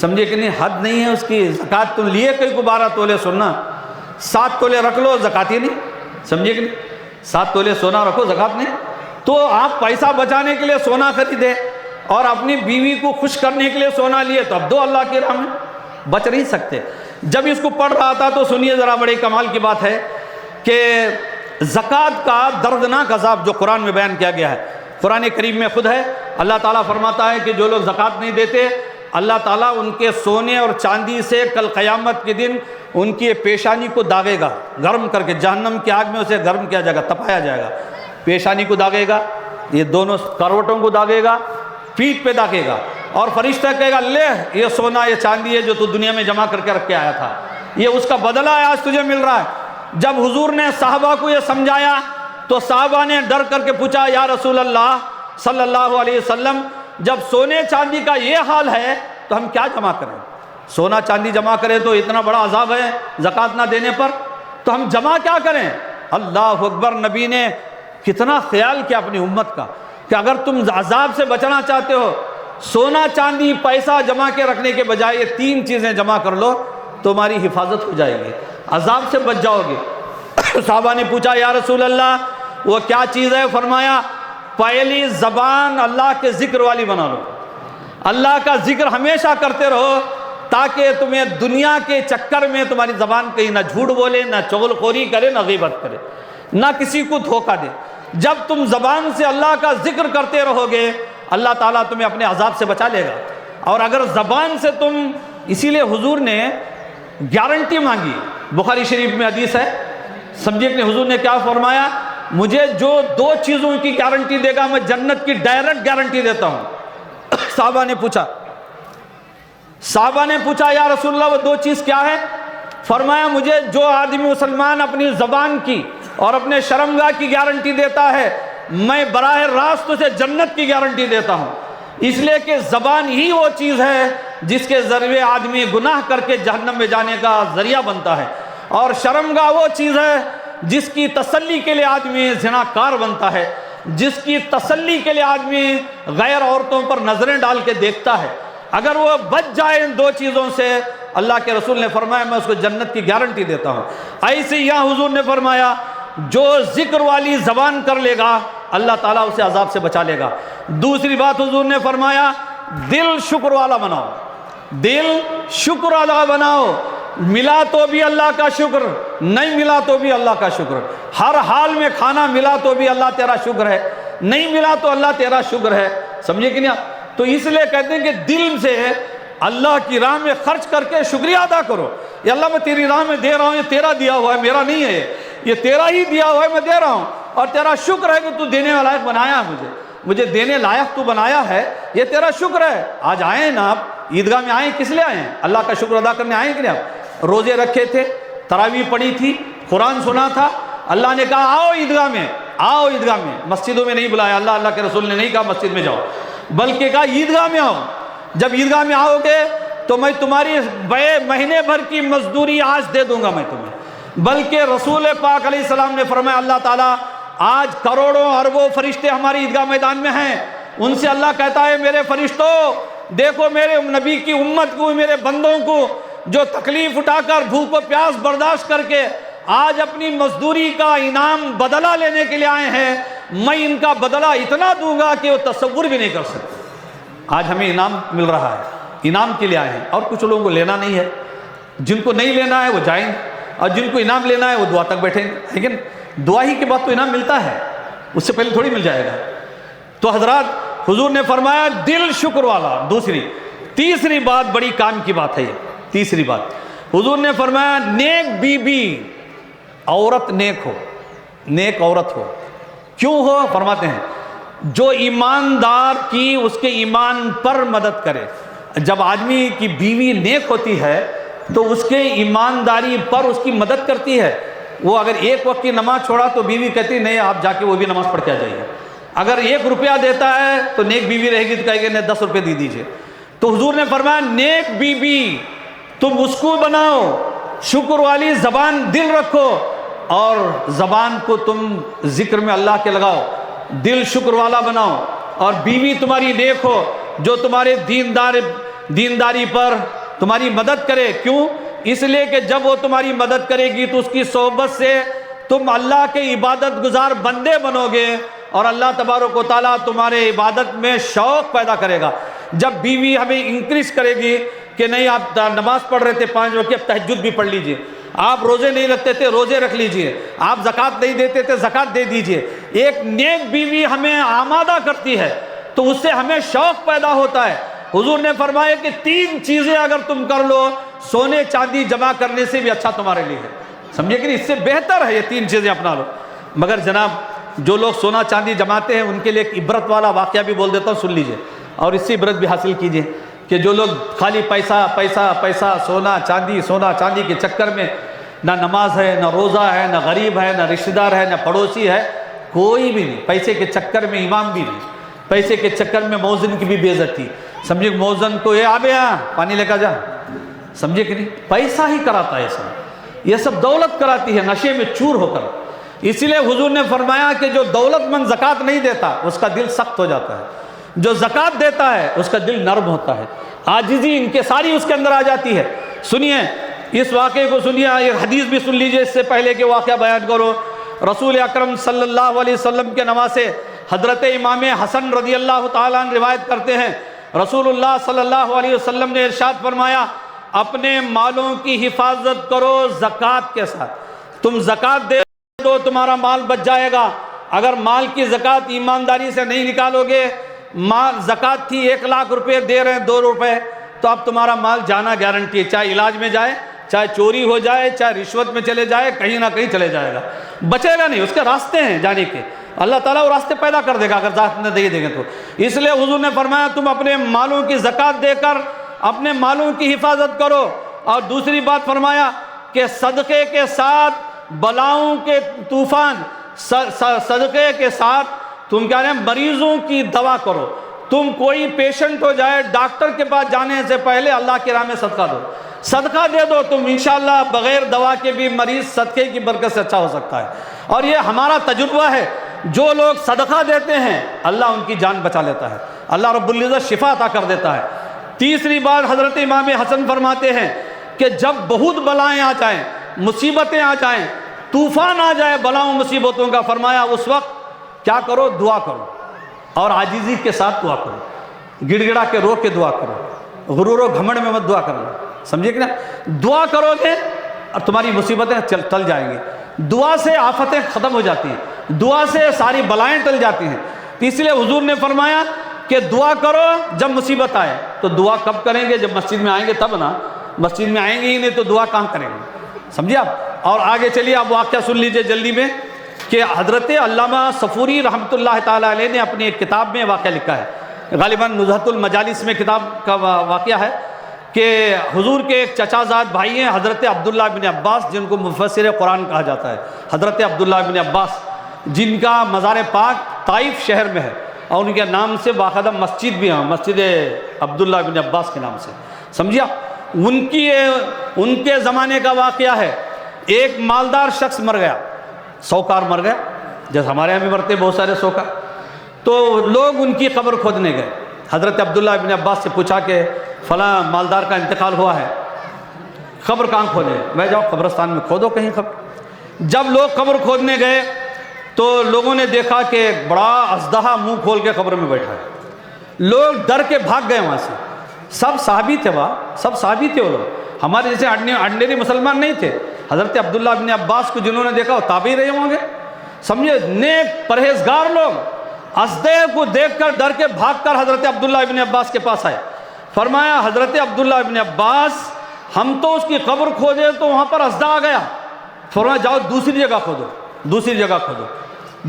سمجھے کہ نہیں، حد نہیں ہے اس کی زکوٰۃ۔ تم لیے کئی کو 12 تولے سونا، 7 تولے رکھ لو، زکوٰۃ ہی نہیں، سمجھے کہ نہیں، 7 تولے سونا رکھو، زکوٰۃ نہیں۔ تو آپ پیسہ بچانے کے لیے سونا خریدے اور اپنی بیوی کو خوش کرنے کے لیے سونا لیے، تو اب دو اللہ کی راہ میں، بچ نہیں سکتے۔ جب اس کو پڑھ رہا تھا تو سنیے ذرا، بڑے کمال کی بات ہے کہ زکوٰۃ کا دردناک عذاب جو قرآن میں بیان کیا گیا ہے، قرآن کریم میں خود ہے۔ اللہ تعالیٰ فرماتا ہے کہ جو لوگ زکوٰۃ نہیں دیتے، اللہ تعالیٰ ان کے سونے اور چاندی سے کل قیامت کے دن ان کی پیشانی کو داغے گا، گرم کر کے جہنم کی آگ میں اسے گرم کیا جائے گا، تپایا جائے گا۔ پیشانی کو داغے گا، یہ دونوں کروٹوں کو داغے گا، پیٹھ پہ داغے گا، اور فرشتہ کہے گا لے یہ سونا یہ چاندی ہے جو تو دنیا میں جمع کر کے رکھ کے آیا تھا، یہ اس کا بدلہ ہے، آج تجھے مل رہا ہے۔ جب حضور نے صحابہ کو یہ سمجھایا تو صحابہ نے ڈر کر کے پوچھا یا رسول اللہ صلی اللہ علیہ وسلم، جب سونے چاندی کا یہ حال ہے تو ہم کیا جمع کریں؟ سونا چاندی جمع کریں تو اتنا بڑا عذاب ہے زکوٰۃ نہ دینے پر، تو ہم جمع کیا کریں؟ اللہ اکبر! نبی نے کتنا خیال کیا اپنی امت کا کہ اگر تم عذاب سے بچنا چاہتے ہو، سونا چاندی پیسہ جمع کے رکھنے کے بجائے یہ 3 چیزیں جمع کر لو، تمہاری حفاظت ہو جائے گی، عذاب سے بچ جاؤ گے۔ صحابہ نے پوچھا یا رسول اللہ وہ کیا چیز ہے؟ فرمایا پہلی زبان اللہ کے ذکر والی بنا لو، اللہ کا ذکر ہمیشہ کرتے رہو تاکہ تمہیں دنیا کے چکر میں تمہاری زبان کہیں نہ جھوٹ بولے، نہ چغل خوری کرے، نہ غیبت کرے، نہ کسی کو دھوکہ دے۔ جب تم زبان سے اللہ کا ذکر کرتے رہو گے اللہ تعالیٰ تمہیں اپنے عذاب سے بچا لے گا۔ اور اگر زبان سے تم، اسی لیے حضور نے گارنٹی مانگی، بخاری شریف میں حدیث ہے، سمجھے کہ حضور نے کیا فرمایا؟ مجھے جو 2 چیزوں کی گارنٹی دے گا میں جنت کی ڈائریکٹ گارنٹی دیتا ہوں۔ صحابہ نے پوچھا یا رسول اللہ وہ 2 چیز کیا ہے؟ فرمایا مجھے جو آدمی مسلمان اپنی زبان کی اور اپنے شرمگاہ کی گارنٹی دیتا ہے میں براہ راست اسے جنت کی گارنٹی دیتا ہوں، اس لیے کہ زبان ہی وہ چیز ہے جس کے ذریعے آدمی گناہ کر کے جہنم میں جانے کا ذریعہ بنتا ہے، اور شرمگاہ وہ چیز ہے جس کی تسلی کے لیے آدمی زناکار بنتا ہے، جس کی تسلی کے لیے آدمی غیر عورتوں پر نظریں ڈال کے دیکھتا ہے۔ اگر وہ بچ جائے ان 2 چیزوں سے اللہ کے رسول نے فرمایا میں اس کو جنت کی گارنٹی دیتا ہوں۔ ایسے یہاں حضور نے فرمایا جو ذکر والی زبان کر لے گا اللہ تعالیٰ اسے عذاب سے بچا لے گا۔ دوسری بات حضور نے فرمایا دل شکر والا بناؤ، دل شکر والا بناؤ، ملا تو بھی اللہ کا شکر، نہیں ملا تو بھی اللہ کا شکر، ہر حال میں کھانا ملا تو بھی اللہ تیرا شکر ہے، نہیں ملا تو اللہ تیرا شکر ہے، سمجھے کہ نہیں؟ تو اس لیے کہتے ہیں کہ دل سے اللہ کی راہ میں خرچ کر کے شکریہ ادا کرو، یا اللہ میں تیری راہ میں دے رہا ہوں، یہ تیرا دیا ہوا ہے، میرا نہیں ہے، یہ تیرا ہی دیا ہوا ہے، میں دے رہا ہوں، اور تیرا شکر ہے کہ تو دینے والا لائق بنایا ہے، مجھے دینے لائق تو بنایا ہے، یہ تیرا شکر ہے۔ آج آئے ہیں نا آپ عیدگاہ میں، آئے کس لیے آئے ہیں؟ اللہ کا شکر ادا کرنے آئے کہ نہیں؟ آپ روزے رکھے تھے، تراویح پڑھی تھی، قرآن سنا تھا، اللہ نے کہا آؤ عیدگاہ میں، آؤ عیدگاہ میں، مسجدوں میں نہیں بلایا، اللہ کے رسول نے نہیں کہا مسجد میں جاؤ، بلکہ کہا عیدگاہ میں آؤ، جب عیدگاہ میں آؤ گے تو میں تمہاری مہینے بھر کی مزدوری آج دے دوں گا میں تمہیں۔ بلکہ رسول پاک علیہ السلام نے فرمایا اللہ تعالیٰ آج کروڑوں اربوں فرشتے ہماری عیدگاہ میدان میں ہیں، ان سے اللہ کہتا ہے میرے فرشتوں دیکھو میرے نبی کی امت کو، میرے بندوں کو جو تکلیف اٹھا کر بھوک و پیاس برداشت کر کے آج اپنی مزدوری کا انعام بدلہ لینے کے لیے آئے ہیں، میں ان کا بدلہ اتنا دوں گا کہ وہ تصور بھی نہیں کر سکتے۔ آج ہمیں انعام مل رہا ہے، انعام کے لیے آئے ہیں، اور کچھ لوگوں کو لینا نہیں ہے، جن کو نہیں لینا ہے وہ جائیں گے، اور جن کو انعام لینا ہے وہ دعا تک بیٹھیں گے، لیکن دعا ہی کے بعد تو انعام ملتا ہے، اس سے پہلے تھوڑی مل جائے گا۔ تو حضرات حضور نے فرمایا دل شکر والا۔ تیسری بات بڑی کام کی بات ہے، یہ تیسری بات حضور نے فرمایا نیک بی بی، عورت نیک ہو، نیک عورت ہو۔ کیوں ہو؟ فرماتے ہیں جو ایماندار کی اس کے ایمان پر مدد کرے۔ جب آدمی کی بیوی نیک ہوتی ہے تو اس کے ایمانداری پر اس کی مدد کرتی ہے۔ وہ اگر ایک وقت کی نماز چھوڑا تو بیوی کہتی نہیں آپ جا کے وہ بھی نماز پڑھ کے آ جائیے۔ اگر 1 روپیہ دیتا ہے تو نیک بیوی رہے گی تو کہے گی نہیں 10 روپے دے دیجئے۔ تو حضور نے فرمایا نیک بیوی تم اس کو بناؤ، شکر والی زبان دل رکھو، اور زبان کو تم ذکر میں اللہ کے لگاؤ، دل شکر والا بناؤ، اور بیوی تمہاری نیک ہو جو تمہارے دینداری پر تمہاری مدد کرے۔ کیوں؟ اس لیے کہ جب وہ تمہاری مدد کرے گی تو اس کی صحبت سے تم اللہ کے عبادت گزار بندے بنو گے، اور اللہ تبارک و تعالیٰ تمہارے عبادت میں شوق پیدا کرے گا۔ جب بیوی ہمیں انکریج کرے گی کہ نہیں آپ نماز پڑھ رہے تھے 5 وقت اب تہجد بھی پڑھ لیجئے، آپ روزے نہیں رکھتے تھے روزے رکھ لیجئے، آپ زکوٰۃ نہیں دیتے تھے زکوٰۃ دے دیجئے، ایک نیک بیوی ہمیں آمادہ کرتی ہے تو اس سے ہمیں شوق پیدا ہوتا ہے۔ حضور نے فرمایا کہ 3 چیزیں اگر تم کر لو سونے چاندی جمع کرنے سے بھی اچھا تمہارے لیے ہے، سمجھے کہ نہیں؟ اس سے بہتر ہے یہ 3 چیزیں اپنا لو۔ مگر جناب جو لوگ سونا چاندی جماتے ہیں ان کے لیے ایک عبرت والا واقعہ بھی بول دیتا ہوں، سن لیجئے اور اس سے عبرت بھی حاصل کیجئے کہ جو لوگ خالی پیسہ پیسہ پیسہ سونا چاندی کے چکر میں نہ نماز ہے، نہ روزہ ہے، نہ غریب ہے، نہ رشتہ دار ہے، نہ پڑوسی ہے، کوئی بھی نہیں، پیسے کے چکر میں امام بھی نہیں، پیسے کے چکر میں موذن کی بھی بے عزتی، سمجھے موذن کو یہ آبے یہاں پانی لے کر جا، سمجھے کہ نہیں؟ پیسہ ہی کراتا ہے یہ سب دولت کراتی ہے نشے میں چور ہو کر۔ اسی لیے حضور نے فرمایا کہ جو دولت مند زکوٰۃ نہیں دیتا اس کا دل سخت ہو جاتا ہے، جو زکوٰۃ دیتا ہے اس کا دل نرم ہوتا ہے، عاجزی انکساری اس کے اندر آ جاتی ہے۔ سنیے اس واقعے کو، سنیے ایک حدیث بھی سن لیجئے اس سے پہلے کہ واقعہ بیان کرو۔ رسول اکرم صلی اللہ علیہ وسلم کے نواسے حضرت امام حسن رضی اللہ تعالیٰ عنہ روایت کرتے ہیں، رسول اللہ صلی اللہ علیہ وسلم نے ارشاد فرمایا اپنے مالوں کی حفاظت کرو زکوٰۃ کے ساتھ، تم زکوٰۃ دے دو تمہارا مال بچ جائے گا۔ اگر مال کی زکوٰۃ ایمانداری سے نہیں نکالو گے، مال زکوٰۃ تھی 1 لاکھ روپے دے رہے ہیں 2 روپے، تو اب تمہارا مال جانا گارنٹی ہے، چاہے علاج میں جائے، چاہے چوری ہو جائے، چاہے رشوت میں چلے جائے، کہیں نہ کہیں چلے جائے گا، بچے گا نہیں، اس کے راستے ہیں جانے کے، اللہ تعالیٰ وہ راستے پیدا کر دے گا اگر ذات نہ دے گے تو۔ اس لیے حضور نے فرمایا تم اپنے مالوں کی زکوٰۃ دے کر اپنے مالوں کی حفاظت کرو۔ اور دوسری بات فرمایا کہ صدقے کے ساتھ بلاؤں کے طوفان، صدقے کے ساتھ تم کیا رہے ہیں مریضوں کی دوا کرو۔ تم کوئی پیشنٹ ہو جائے ڈاکٹر کے پاس جانے سے پہلے اللہ کی راہ میں صدقہ دو، صدقہ دے دو، تم انشاءاللہ بغیر دوا کے بھی مریض صدقے کی برکت سے اچھا ہو سکتا ہے۔ اور یہ ہمارا تجربہ ہے، جو لوگ صدقہ دیتے ہیں اللہ ان کی جان بچا لیتا ہے، اللہ رب العزت شفا عطا کر دیتا ہے۔ تیسری بات حضرت امام حسن فرماتے ہیں کہ جب بہت بلائیں آ جائیں، مصیبتیں آ جائیں، طوفان آ جائے بلاؤں مصیبتوں کا، فرمایا اس وقت کیا کرو؟ دعا کرو، اور عاجزی کے ساتھ دعا کرو، گڑ گڑا کے رو کے دعا کرو، غرور و گھمنڈ میں مت دعا کرو، سمجھے کہ نا؟ دعا کرو گے اور تمہاری مصیبتیں ٹل جائیں گی، دعا سے آفتیں ختم ہو جاتی ہیں، دعا سے ساری بلائیں ٹل جاتی ہیں۔ اس لیے حضور نے فرمایا کہ دعا کرو جب مصیبت آئے۔ تو دعا کب کریں گے؟ جب مسجد میں آئیں گے تب نا، مسجد میں آئیں گے ہی نہیں تو دعا کہاں کریں گے، سمجھے آپ؟ اور آگے چلیے آپ واقعہ سن لیجئے جلدی میں کہ حضرت علامہ صفوری رحمۃ اللہ تعالیٰ علیہ نے اپنی ایک کتاب میں واقعہ لکھا ہے، غالباً نزہۃ المجالس میں کتاب کا واقعہ ہے کہ حضور کے ایک چچا زاد بھائی ہیں حضرت عبداللہ بن عباس، جن کو مفسر قرآن کہا جاتا ہے، حضرت عبداللہ بن عباس، جن کا مزار پاک طائف شہر میں ہے۔ اور ان کے نام سے باقاعدہ مسجد بھی ہے، مسجد عبداللہ بن عباس کے نام سے، سمجھیا؟ ان کے زمانے کا واقعہ ہے، ایک مالدار شخص مر گیا، سوکار مر گیا، جیسے ہمارے یہاں بھی مرتے بہت سارے سوکار، تو لوگ ان کی قبر کھودنے گئے۔ حضرت عبداللہ بن عباس سے پوچھا کہ فلاں مالدار کا انتقال ہوا ہے، قبر کہاں کھودے؟ میں جاؤ قبرستان میں کھودو کہیں قبر۔ جب لوگ قبر کھودنے گئے تو لوگوں نے دیکھا کہ بڑا اژدہا منہ کھول کے قبر میں بیٹھا ہے، لوگ ڈر کے بھاگ گئے وہاں سے، سب صحابی تھے، سب صحابی تھے وہ لوگ، ہمارے جیسے انڈیری مسلمان نہیں تھے۔ حضرت عبداللہ بن عباس کو جنہوں نے دیکھا وہ تابعی رہے ہوں گے، سمجھے، نیک پرہیزگار لوگ، اژدہے کو دیکھ کر ڈر کے بھاگ کر حضرت عبداللہ بن عباس کے پاس آئے، فرمایا حضرت عبداللہ بن عباس ہم تو اس کی قبر کھودے تو وہاں پر اژدہا آ گیا، فرمایا جاؤ دوسری جگہ کھودو، دوسری جگہ کھودو،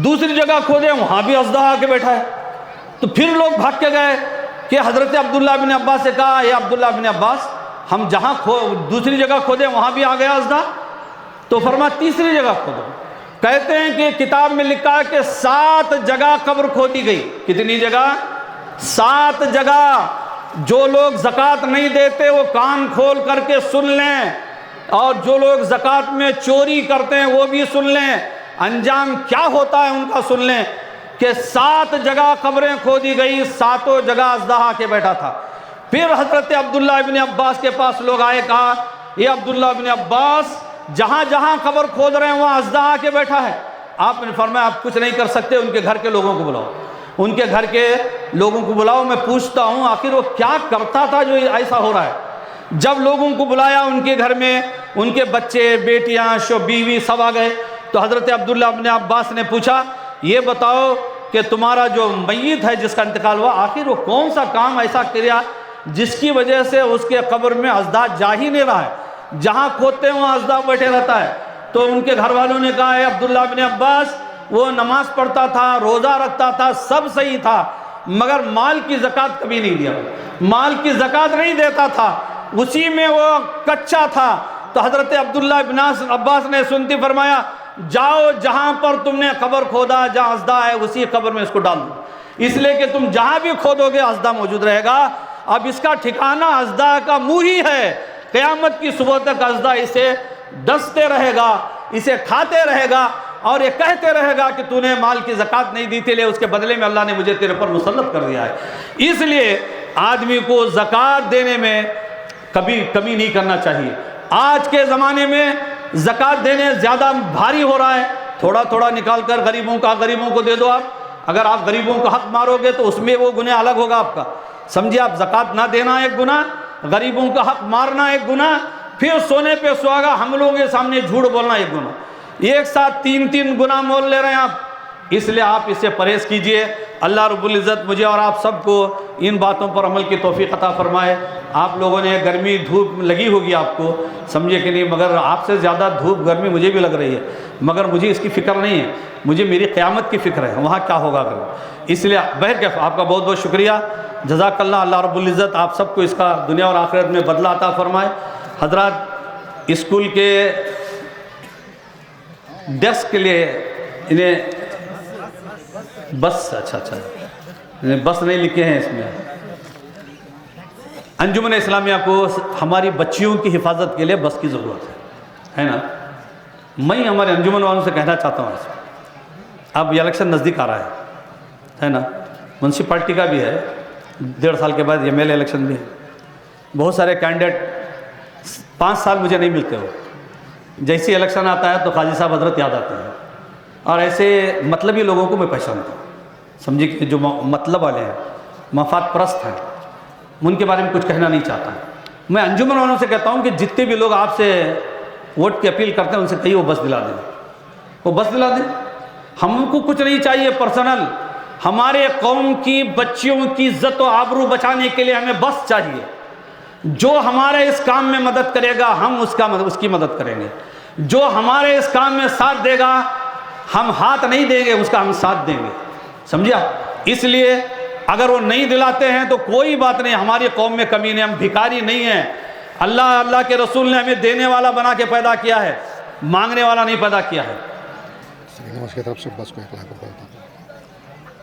دوسری جگہ کھودے، وہاں بھی اژدہا آ کے بیٹھا ہے۔ تو پھر لوگ بھاگ کے گئے کہ حضرت عبداللہ بن عباس سے کہا اے عبداللہ بن عباس ہم جہاں دوسری جگہ کھودے وہاں بھی آ گیا اژدہا، تو فرمایا تیسری جگہ کھودو۔ کہتے ہیں کہ کتاب میں لکھا ہے کہ 7 جگہ قبر کھودی گئی، کتنی جگہ؟ 7 جگہ۔ جو لوگ زکوٰۃ نہیں دیتے وہ کان کھول کر کے سن لیں، اور جو لوگ زکوٰۃ میں چوری کرتے ہیں وہ بھی سن لیں، انجام کیا ہوتا ہے ان کا سن لیں، کہ 7 جگہ قبریں کھودی گئی، 7 جگہ اژدہا کے بیٹھا تھا۔ پھر حضرت عبداللہ ابن عباس کے پاس لوگ آئے، کہا یہ عبداللہ ابن عباس جہاں جہاں قبر کھود رہے ہیں وہاں اژدہا کے بیٹھا ہے۔ آپ نے فرمایا آپ کچھ نہیں کر سکتے، ان کے گھر کے لوگوں کو بلاؤ، ان کے گھر کے لوگوں کو بلاؤ، میں پوچھتا ہوں آخر وہ کیا کرتا تھا جو ایسا ہو رہا ہے۔ جب لوگوں کو بلایا ان کے گھر میں، ان کے بچے بیٹیاں بیوی سب آ گئے، تو حضرت عبداللہ ابن عباس نے پوچھا یہ بتاؤ کہ تمہارا جو میت ہے جس کا انتقال ہوا، آخر وہ کون سا کام ایسا کیا جس کی وجہ سے اس کے قبر میں اژدہا جا ہی نہیں رہا ہے، جہاں کھودتے ہیں وہاں اژدہا بیٹھے رہتا ہے۔ تو ان کے گھر والوں نے کہا اے عبداللہ ابن عباس وہ نماز پڑھتا تھا، روزہ رکھتا تھا، سب صحیح تھا، مگر مال کی زکوٰۃ کبھی نہیں دیا، مال کی زکوٰۃ نہیں دیتا تھا، اسی میں وہ کچا تھا۔ تو حضرت عبداللہ ابن عباس نے سنتی فرمایا جاؤ جہاں پر تم نے قبر کھودا، جہاں اژدہا ہے اسی قبر میں اس کو ڈال دو، اس لیے کہ تم جہاں بھی کھودو گے اژدہا موجود رہے گا۔ اب اس کا ٹھکانہ اژدہا کا منہ ہی ہے، قیامت کی صبح تک اژدہا اسے ڈستے رہے گا، اسے کھاتے رہے گا، اور یہ کہتے رہے گا کہ تو نے مال کی زکوٰۃ نہیں دی تھی، لے اس کے بدلے میں اللہ نے مجھے تیرے پر مسلط کر دیا ہے۔ اس لیے آدمی کو زکوٰۃ دینے میں کبھی کمی نہیں کرنا چاہیے۔ آج کے زمانے میں زکوٰۃ دینے زیادہ بھاری ہو رہا ہے، تھوڑا تھوڑا نکال کر غریبوں کو دے دو۔ آپ اگر آپ غریبوں کا حق مارو گے تو اس میں وہ گناہ الگ ہوگا آپ کا، سمجھے؟ آپ زکوٰۃ نہ دینا ایک گناہ، غریبوں کا حق مارنا ایک گناہ، پھر سونے پہ سہاگا ہم لوگوں کے سامنے جھوٹ بولنا ایک گناہ، ایک ساتھ 3 گناہ مول لے رہے ہیں آپ۔ اس لیے آپ اس سے پرہیز کیجئے۔ اللہ رب العزت مجھے اور آپ سب کو ان باتوں پر عمل کی توفیق عطا فرمائے۔ آپ لوگوں نے گرمی دھوپ لگی ہوگی آپ کو، سمجھے کہ نہیں، مگر آپ سے زیادہ دھوپ گرمی مجھے بھی لگ رہی ہے، مگر مجھے اس کی فکر نہیں ہے، مجھے میری قیامت کی فکر ہے، وہاں کیا ہوگا اگر۔ اس لیے بہرکیف آپ کا بہت بہت شکریہ، جزاک اللہ۔ اللہ رب العزت آپ سب کو اس کا دنیا اور آخرت میں بدلہ عطا فرمائے۔ حضرات اسکول کے ڈیسک کے لیے انہیں بس بس نہیں لکھے ہیں اس میں۔ انجمن اسلامیہ کو ہماری بچیوں کی حفاظت کے لیے بس کی ضرورت ہے نا۔ میں ہمارے انجمن والوں سے کہنا چاہتا ہوں، اب یہ الیکشن نزدیک آ رہا ہے نا، میونسپلٹی کا بھی ہے، 1.5 سال کے بعد ایم ایل اے الیکشن بھی ہے۔ بہت سارے کینڈیڈیٹ 5 سال مجھے نہیں ملتے ہو، جیسے الیکشن آتا ہے تو قاضی صاحب حضرت یاد آتے ہیں، اور ایسے مطلبی لوگوں کو میں پہچانتا ہوں، سمجھے کہ جو مطلب والے ہیں، مفاد پرست ہیں، ان کے بارے میں کچھ کہنا نہیں چاہتا۔ میں انجمن والوں سے کہتا ہوں کہ جتنے بھی لوگ آپ سے ووٹ کی اپیل کرتے ہیں ان سے کہیے وہ بس دلا دیں، وہ بس دلا دیں۔ ہم کو کچھ نہیں چاہیے پرسنل، ہمارے قوم کی بچیوں کی عزت و آبرو بچانے کے لیے ہمیں بس چاہیے۔ جو ہمارے اس کام میں مدد کرے گا ہم اس کی مدد کریں گے، جو ہمارے اس کام میں ساتھ دے گا ہم ہاتھ نہیں دیں گے، اس کا ہم ساتھ دیں گے، سمجھا؟ اس لیے اگر وہ نہیں دلاتے ہیں تو کوئی بات نہیں، ہماری قوم میں کمی نہیں، ہم بھکاری نہیں ہیں۔ اللہ کے رسول نے ہمیں دینے والا بنا کے پیدا کیا ہے، مانگنے والا نہیں پیدا کیا ہے۔ کی طرف سے بس کو 1 لاکھ روپے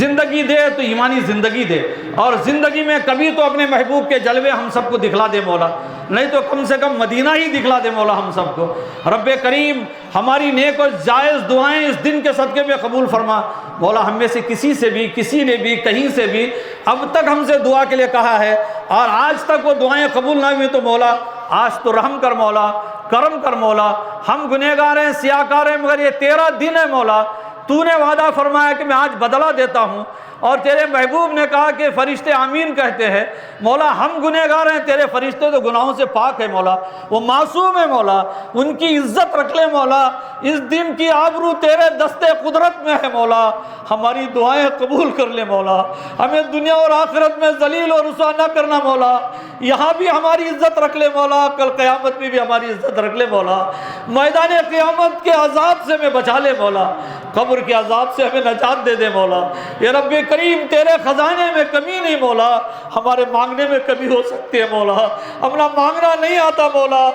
زندگی دے تو ایمانی زندگی دے، اور زندگی میں کبھی تو اپنے محبوب کے جلوے ہم سب کو دکھلا دے مولا، نہیں تو کم سے کم مدینہ ہی دکھلا دے مولا ہم سب کو۔ رب کریم ہماری نیک اور جائز دعائیں اس دن کے صدقے میں قبول فرما مولا۔ ہم میں سے کسی نے بھی کہیں سے بھی اب تک ہم سے دعا کے لیے کہا ہے اور آج تک وہ دعائیں قبول نہ ہوئی تو مولا آج تو رحم کر مولا، کرم کر مولا۔ ہم گنہگار ہیں، سیاہکار ہیں، مگر یہ تیرا دن ہے مولا، تو نے وعدہ فرمایا کہ میں آج بدلہ دیتا ہوں، اور تیرے محبوب نے کہا کہ فرشتے آمین کہتے ہیں مولا۔ ہم گنہگار ہیں، تیرے فرشتے تو گناہوں سے پاک ہے مولا، وہ معصوم ہے مولا، ان کی عزت رکھ لے مولا۔ اس دن کی آبرو تیرے دستے قدرت میں ہے مولا، ہماری دعائیں قبول کر لے مولا، ہمیں دنیا اور آخرت میں ذلیل اور رسوا نہ کرنا مولا، یہاں بھی ہماری عزت رکھ لے مولا، کل قیامت میں بھی ہماری عزت رکھ لے مولا، میدان قیامت کے عذاب سے ہمیں بچا لے مولا، قبر کے عذاب سے ہمیں نجات دے دے مولا۔ یا رب کریم تیرے خزانے میں کمی نہیں مولا، ہمارے مانگنے میں کمی ہو سکتی ہے مولا، اپنا مانگنا نہیں آتا مولا،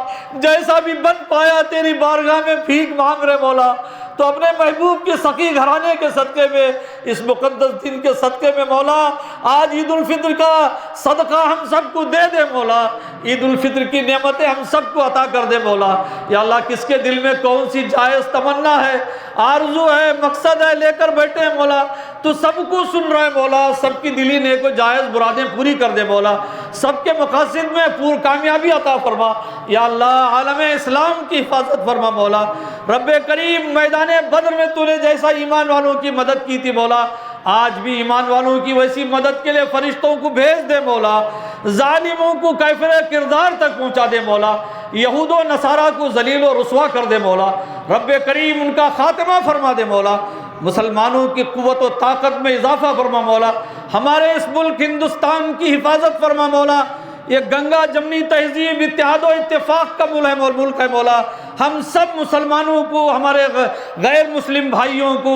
جیسا بھی بن پایا تیری بارگاہ میں بھیک مانگ رہے مولا، تو اپنے محبوب کے سخی گھرانے کے صدقے میں، اس مقدس دن کے صدقے میں مولا آج عید الفطر کا صدقہ ہم سب کو دے دے مولا، عید الفطر کی نعمتیں ہم سب کو عطا کر دے مولا۔ یا اللہ کس کے دل میں کون سی جائز تمنا ہے، آرزو ہے، مقصد ہے، لے کر بیٹھے ہیں مولا، تو سب کو سن رہے مولا، سب کی دلی نیک و جائز مرادیں پوری کر دے مولا، سب کے مقاصد میں پور کامیابی عطا فرما۔ یا اللہ عالم اسلام کی حفاظت فرما مولا۔ رب کریم میدان بدر میں تو نے جیسا ایمان والوں کی مدد کی تھی مولا، آج بھی ایمان والوں کی ویسی مدد کے لیے فرشتوں کو بھیج دے مولا، ظالموں کو کیفر کردار تک پہنچا دے مولا، یہود و نصارہ کو ذلیل و رسوا کر دے مولا۔ رب کریم ان کا خاتمہ فرما دے مولا، مسلمانوں کی قوت و طاقت میں اضافہ فرما مولا، ہمارے اس ملک ہندوستان کی حفاظت فرما مولا۔ یہ گنگا جمنی تہذیب اتحاد و اتفاق کا ملک ہے مولا، ہم سب مسلمانوں کو، ہمارے غیر مسلم بھائیوں کو،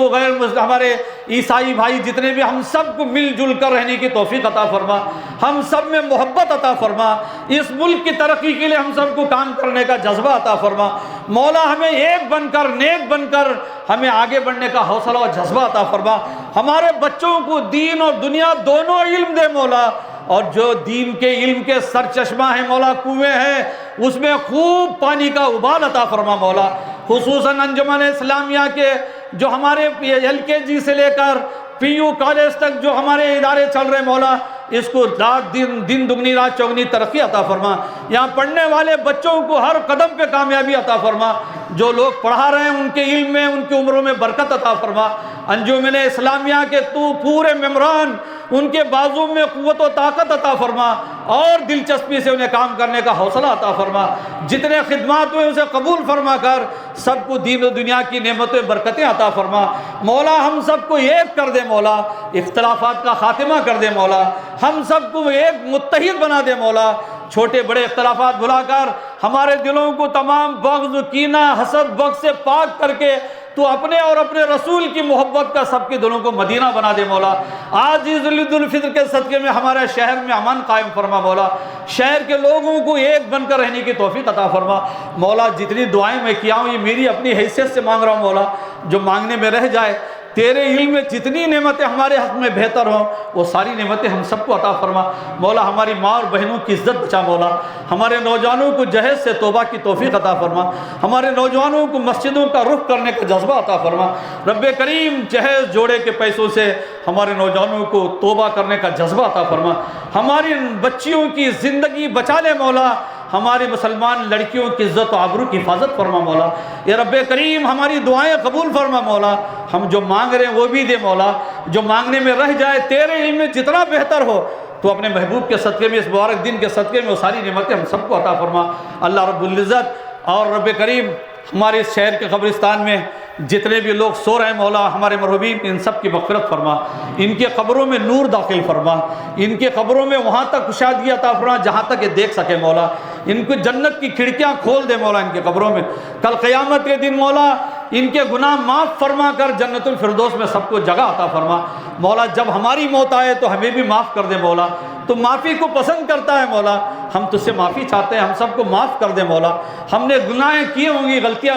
ہمارے عیسائی بھائی جتنے بھی، ہم سب کو مل جل کر رہنے کی توفیق عطا فرما، ہم سب میں محبت عطا فرما، اس ملک کی ترقی کے لیے ہم سب کو کام کرنے کا جذبہ عطا فرما مولا، ہمیں ایک بن کر، نیک بن کر ہمیں آگے بڑھنے کا حوصلہ اور جذبہ عطا فرما، ہمارے بچوں کو دین اور دنیا دونوں علم دے مولا، اور جو دین کے علم کے سر چشمہ ہیں مولا، کنویں ہیں، اس میں خوب پانی کا ابال عطا فرما مولا، خصوصاً انجمن اسلامیہ کے جو ہمارے LKG سے لے کر PU کالج تک جو ہمارے ادارے چل رہے مولا، اس کو رات دن دگنی رات چوگنی ترقی عطا فرما، یہاں پڑھنے والے بچوں کو ہر قدم پہ کامیابی عطا فرما، جو لوگ پڑھا رہے ہیں ان کے علم میں، ان کی عمروں میں برکت عطا فرما، انجمن اسلامیہ کے تو پورے ممبران، ان کے بازو میں قوت و طاقت عطا فرما، اور دلچسپی سے انہیں کام کرنے کا حوصلہ عطا فرما، جتنے خدمات ہوئے اسے قبول فرما کر سب کو دین و دنیا کی نعمتیں برکتیں عطا فرما مولا، ہم سب کو ایک کر دے مولا، اختلافات کا خاتمہ کر دے مولا، ہم سب کو ایک متحد بنا دے مولا، چھوٹے بڑے اختلافات بھلا کر ہمارے دلوں کو تمام بغض، کینہ، حسد، بغض سے پاک کر کے تو اپنے اور اپنے رسول کی محبت کا سب کے دلوں کو مدینہ بنا دے مولا۔ آج عید الفطر کے صدقے میں ہمارے شہر میں امن قائم فرما مولا، شہر کے لوگوں کو ایک بن کر رہنے کی توفیق عطا فرما مولا۔ جتنی دعائیں میں کیا ہوں یہ میری اپنی حیثیت سے مانگ رہا ہوں مولا، جو مانگنے میں رہ جائے، تیرے علم میں جتنی نعمتیں ہمارے حق میں بہتر ہوں وہ ساری نعمتیں ہم سب کو عطا فرما مولا۔ ہماری ماں اور بہنوں کی عزت بچا مولا، ہمارے نوجوانوں کو جہیز سے توبہ کی توفیق عطا فرما، ہمارے نوجوانوں کو مسجدوں کا رخ کرنے کا جذبہ عطا فرما۔ رب کریم جہیز جوڑے کے پیسوں سے ہمارے نوجوانوں کو توبہ کرنے کا جذبہ عطا فرما، ہماری بچیوں کی زندگی بچا لے مولا، ہماری مسلمان لڑکیوں کی عزت و آبرو کی حفاظت فرما مولا۔ یا رب کریم ہماری دعائیں قبول فرما مولا، ہم جو مانگ رہے ہیں وہ بھی دے مولا، جو مانگنے میں رہ جائے تیرے علم میں جتنا بہتر ہو تو اپنے محبوب کے صدقے میں، اس مبارک دن کے صدقے میں وہ ساری نعمتیں ہم سب کو عطا فرما اللہ رب العزت۔ اور رب کریم ہمارے اس شہر کے قبرستان میں جتنے بھی لوگ سو رہے ہیں مولا، ہمارے مرحومین ان سب کی مغفرت فرما، ان کے قبروں میں نور داخل فرما، ان کے قبروں میں وہاں تک کشادگی عطا فرما جہاں تک یہ دیکھ سکے مولا، ان کو جنت کی کھڑکیاں کھول دے مولا، ان کے قبروں میں کل قیامت کے دن مولا ان کے گناہ معاف فرما کر جنت الفردوس میں سب کو جگہ عطا فرما مولا جب ہماری موت آئے تو ہمیں بھی معاف کر دے مولا، تو معافی کو پسند کرتا ہے مولا، ہم تجھ سے معافی چاہتے ہیں، ہم سب کو معاف کر دے مولا، ہم نے گناہیں کیے ہوں گی، غلطیاں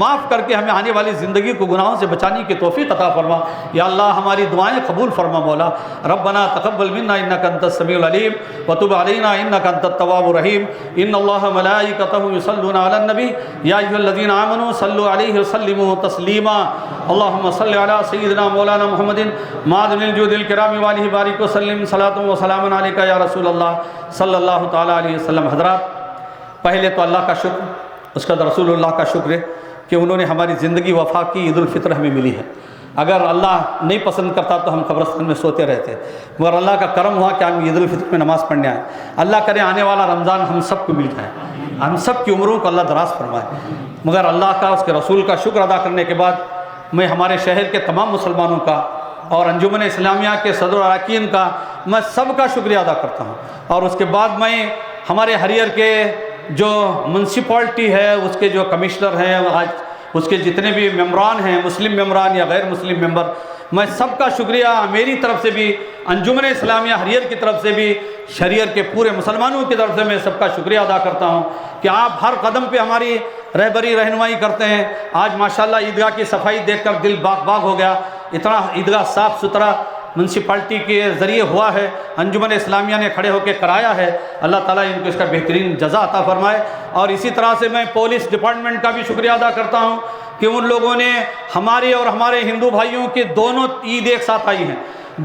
معاف کر کے ہمیں آنے والی زندگی کو گناہوں سے بچانے کی توفیق عطا فرما یا اللہ، ہماری دعائیں قبول فرما مولا۔ ربنا تقبل منا انک انت السمیع العلیم وتب علینا انک انت التواب الرحیم۔ ان اللہ ملائکتہ یصلون علی النبی یا ایھا الذین آمنوا صلوا علیہ وسلموا تسلیما۔ اللہم صل علی سیدنا مولانا محمد معدن الجود الکرام والہ بارک وسلم صلاۃ و سلام علیک یا رسول اللہ صلی اللہ تعالیٰ علیہ وسلم۔ حضرات، پہلے تو اللہ کا شکر، اس کا رسول اللہ کا شکر ہے کہ انہوں نے ہماری زندگی وفا کی عید الفطر ہمیں ملی ہے۔ اگر اللہ نہیں پسند کرتا تو ہم قبرستان میں سوتے رہتے، مگر اللہ کا کرم ہوا کہ ہم عید الفطر میں نماز پڑھنے آئے۔ اللہ کرے آنے والا رمضان ہم سب کو مل جائے، ہم سب کی عمروں کو اللہ دراز فرمائے۔ مگر اللہ کا، اس کے رسول کا شکر ادا کرنے کے بعد میں ہمارے شہر کے تمام مسلمانوں کا اور انجمن اسلامیہ کے صدر اراکین کا میں سب کا شکریہ ادا کرتا ہوں، اور اس کے بعد میں ہمارے ہریئر کے جو منسپلٹی ہے، اس کے جو کمشنر ہیں، آج اس کے جتنے بھی ممبران ہیں، مسلم ممبران یا غیر مسلم ممبر، میں سب کا شکریہ میری طرف سے بھی، انجمن اسلامیہ ہریئر کی طرف سے بھی، شریعت کے پورے مسلمانوں کی طرف سے میں سب کا شکریہ ادا کرتا ہوں کہ آپ ہر قدم پہ ہماری رہبری رہنمائی کرتے ہیں۔ آج ماشاءاللہ عیدگاہ کی صفائی دیکھ کر دل باغ باغ ہو گیا، اتنا عیدگاہ صاف ستھرا منسپلٹی کے ذریعے ہوا ہے، انجمن اسلامیہ نے کھڑے ہو کے کرایا ہے۔ اللہ تعالیٰ ان کو اس کا بہترین جزا عطا فرمائے۔ اور اسی طرح سے میں پولیس ڈپارٹمنٹ کا بھی شکریہ ادا کرتا ہوں کہ ان لوگوں نے ہماری اور ہمارے ہندو بھائیوں کی دونوں عید ایک ساتھ آئی ہیں،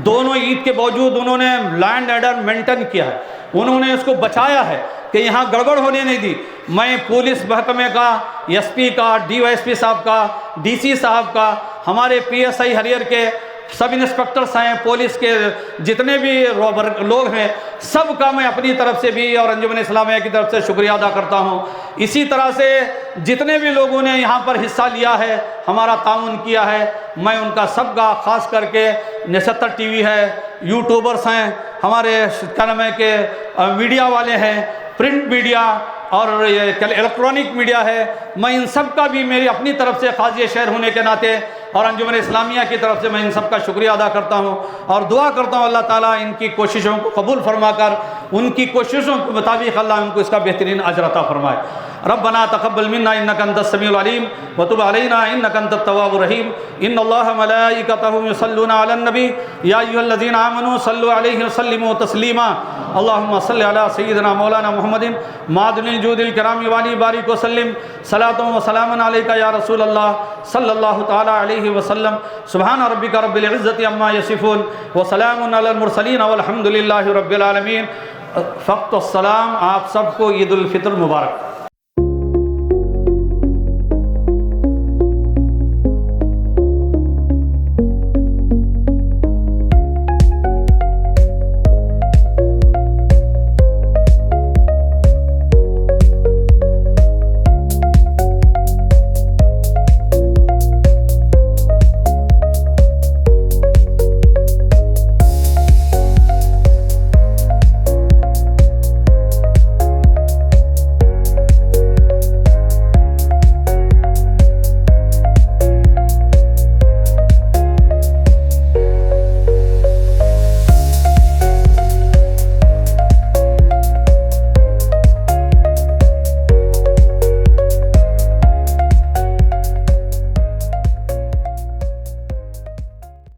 دونوں عید کے باوجود انہوں نے لینڈ آرڈر مینٹین کیا ہے، انہوں نے اس کو بچایا ہے کہ یہاں گڑبڑ ہونے نہیں دی۔ میں پولیس محکمے کا، ایس پی کا، ڈی وائی ایس پی صاحب کا، ڈی سی صاحب کا، ہمارے پی ایس آئی ہریئر کے سب انسپکٹرس ہیں، پولیس کے جتنے بھی لوگ ہیں، سب کا میں اپنی طرف سے بھی اور انجمن اسلامیہ کی طرف سے شکریہ ادا کرتا ہوں۔ اسی طرح سے جتنے بھی لوگوں نے یہاں پر حصہ لیا ہے، ہمارا تعاون کیا ہے، میں ان کا سب کا، خاص کر کے 69 ٹی وی ہے، یوٹیوبرس ہیں، ہمارے کیا نام ہے کہ میڈیا والے ہیں، پرنٹ میڈیا اور الیکٹرانک میڈیا ہے، میں ان سب کا بھی میری اپنی طرف سے قاضی شہر ہونے کے ناطے اور انجمن اسلامیہ کی طرف سے میں ان سب کا شکریہ ادا کرتا ہوں، اور دعا کرتا ہوں اللہ تعالیٰ ان کی کوششوں کو قبول فرما کر ان کی کوششوں کے مطابق اللہ ان کو اس کا بہترین اجر عطا فرمائے۔ ربنا تقبل منا انک انت السمیع العلیم وتب علینا انک انت التواب الرحیم۔ ان اللہ ملائکتہ یصلون علی النبی یا ایھا الذین آمنوا صلوا علیہ وسلموا تسلیما۔ اللہم صل علی سیدنا مولانا محمد معدن الجود الکرام والی بارک وسلم صلاۃ و سلام علیک یا رسول اللہ صلی اللہ تعالی علیہ وسلم۔ سبحان ربک رب العزت عما یصفون وسلام علی المرسلین والحمد للہ رب العالمین۔ فقط السلام، آپ سب کو عید الفطر مبارک۔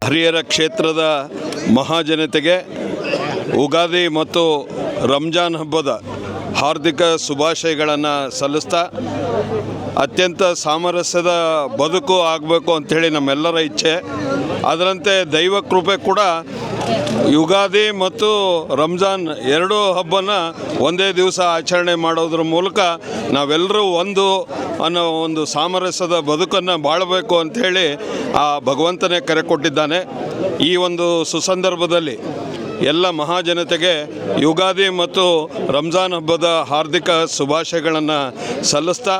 ಹರಿಹರ ಕ್ಷೇತ್ರದ ಮಹಾಜನತೆಗೆ ಉಗಾದಿ ಮತ್ತು ರಂಜಾನ್ ಹಬ್ಬದ ಹಾರ್ದಿಕ ಶುಭಾಶಯಗಳನ್ನು ಸಲ್ಲಿಸ್ತಾ, ಅತ್ಯಂತ ಸಾಮರಸ್ಯದ ಬದುಕು ಆಗಬೇಕು ಅಂಥೇಳಿ ನಮ್ಮೆಲ್ಲರ ಇಚ್ಛೆ. ಅದರಂತೆ ದೈವ ಕೃಪೆ ಕೂಡ ಯುಗಾದಿ ಮತ್ತು ರಂಜಾನ್ ಎರಡೂ ಹಬ್ಬನ ಒಂದೇ ದಿವಸ ಆಚರಣೆ ಮಾಡೋದ್ರ ಮೂಲಕ ನಾವೆಲ್ಲರೂ ಒಂದು ಅನ್ನೋ ಒಂದು ಸಾಮರಸ್ಯದ ಬದುಕನ್ನು ಬಾಳಬೇಕು ಅಂಥೇಳಿ ಆ ಭಗವಂತನೇ ಕರೆ ಕೊಟ್ಟಿದ್ದಾನೆ. ಈ ಒಂದು ಸುಸಂದರ್ಭದಲ್ಲಿ ಎಲ್ಲ ಮಹಾಜನತೆಗೆ ಯುಗಾದಿ ಮತ್ತು ರಂಜಾನ್ ಹಬ್ಬದ ಹಾರ್ದಿಕ ಶುಭಾಶಯಗಳನ್ನು ಸಲ್ಲಿಸ್ತಾ,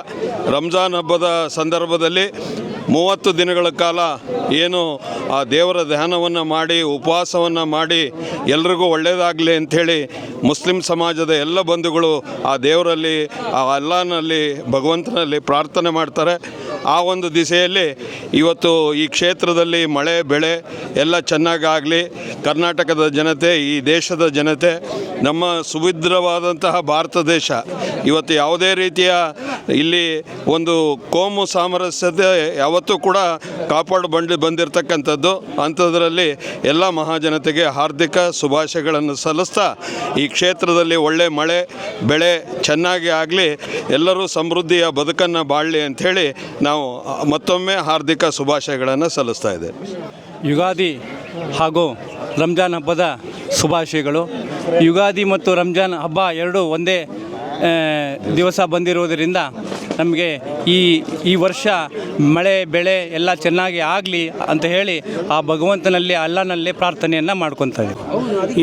ರಂಜಾನ್ ಹಬ್ಬದ ಸಂದರ್ಭದಲ್ಲಿ 30 ದಿನಗಳ ಕಾಲ ಏನು ಆ ದೇವರ ಧ್ಯಾನವನ್ನು ಮಾಡಿ ಉಪವಾಸವನ್ನು ಮಾಡಿ ಎಲ್ರಿಗೂ ಒಳ್ಳೆಯದಾಗಲಿ ಅಂಥೇಳಿ ಮುಸ್ಲಿಂ ಸಮಾಜದ ಎಲ್ಲ ಬಂಧುಗಳು ಆ ದೇವರಲ್ಲಿ, ಆ ಅಲ್ಲಾಹನಲ್ಲಿ, ಭಗವಂತನಲ್ಲಿ ಪ್ರಾರ್ಥನೆ ಮಾಡ್ತಾರೆ. ಆ ಒಂದು ದಿಸೆಯಲ್ಲಿ ಇವತ್ತು ಈ ಕ್ಷೇತ್ರದಲ್ಲಿ ಮಳೆ ಬೆಳೆ ಎಲ್ಲ ಚೆನ್ನಾಗಾಗಲಿ, ಕರ್ನಾಟಕದ ಜನತೆ, ಈ ದೇಶದ ಜನತೆ, ನಮ್ಮ ಸುಭದ್ರವಾದಂತಹ ಭಾರತ ದೇಶ ಇವತ್ತು ಯಾವುದೇ ರೀತಿಯ ಇಲ್ಲಿ ಒಂದು ಕೋಮು ಸಾಮರಸ್ಯತೆ ಯಾವತ್ತೂ ಕೂಡ ಕಾಪಾಡಿ ಬಂದಿರತಕ್ಕಂಥದ್ದು. ಅಂಥದ್ರಲ್ಲಿ ಎಲ್ಲ ಮಹಾಜನತೆಗೆ ಹಾರ್ದಿಕ ಶುಭಾಶಯಗಳನ್ನು ಸಲ್ಲಿಸ್ತಾ ಈ ಕ್ಷೇತ್ರದಲ್ಲಿ ಒಳ್ಳೆ ಮಳೆ ಬೆಳೆ ಚೆನ್ನಾಗಿ ಆಗಲಿ, ಎಲ್ಲರೂ ಸಮೃದ್ಧಿಯ ಬದುಕನ್ನು ಬಾಳಲಿ ಅಂಥೇಳಿ ನಾವು ಮತ್ತೊಮ್ಮೆ ಹಾರ್ದಿಕ ಶುಭಾಶಯಗಳನ್ನು ಸಲ್ಲಿಸ್ತಾ ಇದ್ದೇವೆ. ಯುಗಾದಿ ಹಾಗೂ ರಂಜಾನ್ ಹಬ್ಬದ ಶುಭಾಶಯಗಳು. ಯುಗಾದಿ ಮತ್ತು ರಂಜಾನ್ ಹಬ್ಬ ಎರಡೂ ಒಂದೇ ದಿವಸ ಬಂದಿರುವುದರಿಂದ ನಮಗೆ ಈ ವರ್ಷ ಮಳೆ ಬೆಳೆ ಎಲ್ಲ ಚೆನ್ನಾಗಿ ಆಗಲಿ ಅಂತ ಹೇಳಿ ಆ ಭಗವಂತನಲ್ಲಿ ಅಲ್ಲಾಹನಲ್ಲಿ ಪ್ರಾರ್ಥನೆಯನ್ನು ಮಾಡ್ಕೊತಾ ಇದ್ದೀವಿ.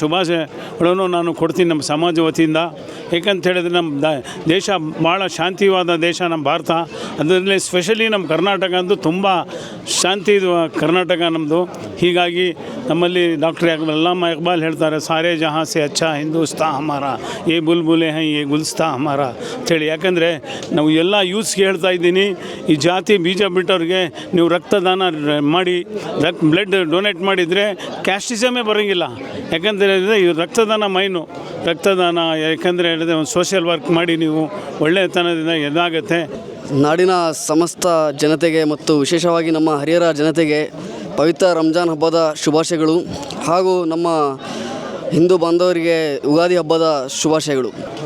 ಶುಭಾಶಯಗಳನ್ನು ನಾನು ಕೊಡ್ತೀನಿ ನಮ್ಮ ಸಮಾಜ ವತಿಯಿಂದ. ಏಕಂತ ಹೇಳಿದ್ರೆ ನಮ್ಮ ದೇಶ ಭಾಳ ಶಾಂತಿವಾದ ದೇಶ ನಮ್ಮ ಭಾರತ. ಅದರಲ್ಲಿ ಸ್ಪೆಷಲಿ ನಮ್ಮ ಕರ್ನಾಟಕ ಅಂದು ತುಂಬ ಶಾಂತಿ ಕರ್ನಾಟಕ ನಮ್ಮದು. ಹೀಗಾಗಿ ನಮ್ಮಲ್ಲಿ ಡಾಕ್ಟರ್ ಅಲ್ಲಾಮಾ ಇಕ್ಬಾಲ್ ಹೇಳ್ತಾರೆ, ಸಾರೇ ಜಹಾಂ ಸೆ ಅಚ್ಚಾ ಹಿಂದೂಸ್ತಾ ಹಮಾರ, ಏ ಬುಲ್ಬುಲೆ ಹೈ ಏ ಗುಲ್ಸ್ತಾ ಹಮಾರ ಅಂತೇಳಿ. ಯಾಕಂದರೆ ನಾವು ಎಲ್ಲ ಯೂತ್ಸ್ಗೆ ಹೇಳ್ತಾ ಇದ್ದೀನಿ, ಈ ಜಾತಿ ಬೀಜ ಬಿಟ್ಟವ್ರಿಗೆ ನೀವು ರಕ್ತದಾನ ಮಾಡಿ ಬ್ಲಡ್ ಡೊನೇಟ್ ಮಾಡಿದರೆ ಕ್ಯಾಸ್ಟಿಸಮೇ ಬರೋಂಗಿಲ್ಲ. ಯಾಕಂದರೆ ಈ ರಕ್ತದಾನ ಮೈನು ರಕ್ತದಾನ. ಯಾಕಂದರೆ ಹೇಳಿದ್ರೆ ಒಂದು ಸೋಷಿಯಲ್ ವರ್ಕ್ ಮಾಡಿ ನೀವು ಒಳ್ಳೆಯತನದಿಂದ ಇದಾಗುತ್ತೆ. ನಾಡಿನ ಸಮಸ್ತ ಜನತೆಗೆ ಮತ್ತು ವಿಶೇಷವಾಗಿ ನಮ್ಮ ಹರಿಹರ ಜನತೆಗೆ ಪವಿತ್ರ ರಂಜಾನ್ ಹಬ್ಬದ ಶುಭಾಶಯಗಳು ಹಾಗೂ ನಮ್ಮ ಹಿಂದೂ ಬಾಂಧವರಿಗೆ ಯುಗಾದಿ ಹಬ್ಬದ ಶುಭಾಶಯಗಳು.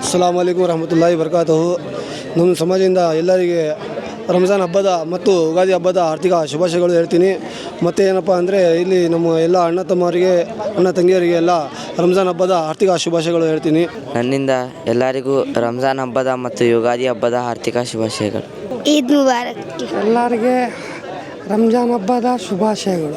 ಅಸ್ಸಲಾಮು ಅಲೈಕುಮ್ ವರಹಮತುಲ್ಲಾಹಿ ವಬರಕಾತುಹು. ನಮ್ಮ ಸಮಾಜದಿಂದ ಎಲ್ಲರಿಗೆ ರಂಜಾನ್ ಹಬ್ಬದ ಮತ್ತು ಯುಗಾದಿ ಹಬ್ಬದ ಆರ್ಥಿಕ ಶುಭಾಶಯಗಳು ಹೇಳ್ತೀನಿ. ಮತ್ತು ಏನಪ್ಪ ಅಂದರೆ ಇಲ್ಲಿ ನಮ್ಮ ಎಲ್ಲ ಅಣ್ಣ ತಮ್ಮವರಿಗೆ ಅಣ್ಣ ತಂಗಿಯರಿಗೆ ಎಲ್ಲ ರಂಜಾನ್ ಹಬ್ಬದ ಆರ್ಥಿಕ ಶುಭಾಶಯಗಳು ಹೇಳ್ತೀನಿ. ನನ್ನಿಂದ ಎಲ್ಲರಿಗೂ ರಂಜಾನ್ ಹಬ್ಬದ ಮತ್ತು ಯುಗಾದಿ ಹಬ್ಬದ ಆರ್ಥಿಕ ಶುಭಾಶಯಗಳು. ಈದ್ ಮುಬಾರಕ್. ಎಲ್ಲರಿಗೆ ರಂಜಾನ್ ಹಬ್ಬದ ಶುಭಾಶಯಗಳು.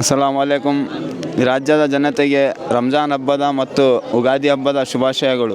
ಅಸ್ಸಲಾಮು ಅಲೈಕುಮ್, ರಾಜ್ಯದ ಜನತೆಗೆ ರಂಜಾನ್ ಹಬ್ಬದ ಮತ್ತು ಉಗಾದಿ ಹಬ್ಬದ ಶುಭಾಶಯಗಳು.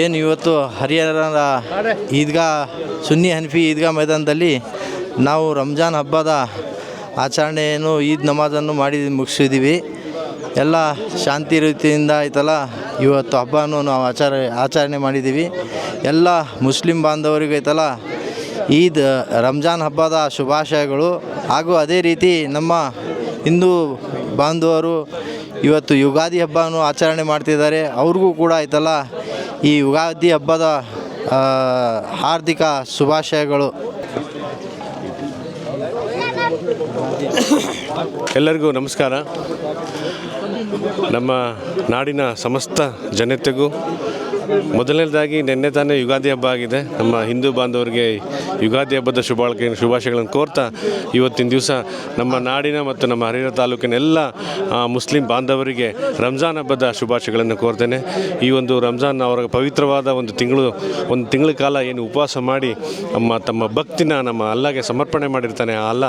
ಏನು ಇವತ್ತು ಹರಿಹರದ ಈದ್ಗಾ ಸುನ್ನಿ ಹನಫಿ ಈದ್ಗಾ ಮೈದಾನದಲ್ಲಿ ನಾವು ರಂಜಾನ್ ಹಬ್ಬದ ಆಚರಣೆಯನ್ನು ಈದ್ ನಮಾಜನ್ನು ಮಾಡಿ ಮುಗಿಸಿದ್ದೀವಿ. ಎಲ್ಲ ಶಾಂತಿ ರೀತಿಯಿಂದ ಐತಲ್ಲ ಇವತ್ತು ಹಬ್ಬವನ್ನು ನಾವು ಆಚರಣೆ ಮಾಡಿದ್ದೀವಿ. ಎಲ್ಲ ಮುಸ್ಲಿಂ ಬಾಂಧವರಿಗೆ ಐತಲ್ಲ ಈದ್ ರಂಜಾನ್ ಹಬ್ಬದ ಶುಭಾಶಯಗಳು. ಹಾಗೂ ಅದೇ ರೀತಿ ನಮ್ಮ ಹಿಂದೂ ಬಾಂಧವರು ಇವತ್ತು ಯುಗಾದಿ ಹಬ್ಬವನ್ನು ಆಚರಣೆ ಮಾಡ್ತಿದ್ದಾರೆ. ಅವ್ರಿಗೂ ಕೂಡ ಐತಲ್ಲ ಈ ಯುಗಾದಿ ಹಬ್ಬದ ಹಾರ್ದಿಕ ಶುಭಾಶಯಗಳು. ಎಲ್ಲರಿಗೂ ನಮಸ್ಕಾರ. ನಮ್ಮ ನಾಡಿನ ಸಮಸ್ತ ಜನತೆಗೂ ಮೊದಲನೇದಾಗಿ ನಿನ್ನೆ ತಾನೇ ಯುಗಾದಿ ಹಬ್ಬ ಆಗಿದೆ. ನಮ್ಮ ಹಿಂದೂ ಬಾಂಧವರಿಗೆ ಯುಗಾದಿ ಹಬ್ಬದ ಶುಭಾಶಯಗಳನ್ನು ಕೋರ್ತಾ ಇವತ್ತಿನ ದಿವಸ ನಮ್ಮ ನಾಡಿನ ಮತ್ತು ನಮ್ಮ ಹರಿಹರ ತಾಲೂಕಿನ ಎಲ್ಲ ಮುಸ್ಲಿಂ ಬಾಂಧವರಿಗೆ ರಂಜಾನ್ ಹಬ್ಬದ ಶುಭಾಶಯಗಳನ್ನು ಕೋರ್ತೇನೆ. ಈ ಒಂದು ರಂಜಾನ್ ಅವರ ಪವಿತ್ರವಾದ ಒಂದು ತಿಂಗಳ ಕಾಲ ಏನು ಉಪವಾಸ ಮಾಡಿ ತಮ್ಮ ಭಕ್ತಿನ ನಮ್ಮ ಅಲ್ಲಾಗೆ ಸಮರ್ಪಣೆ ಮಾಡಿರ್ತಾನೆ. ಆ ಅಲ್ಲ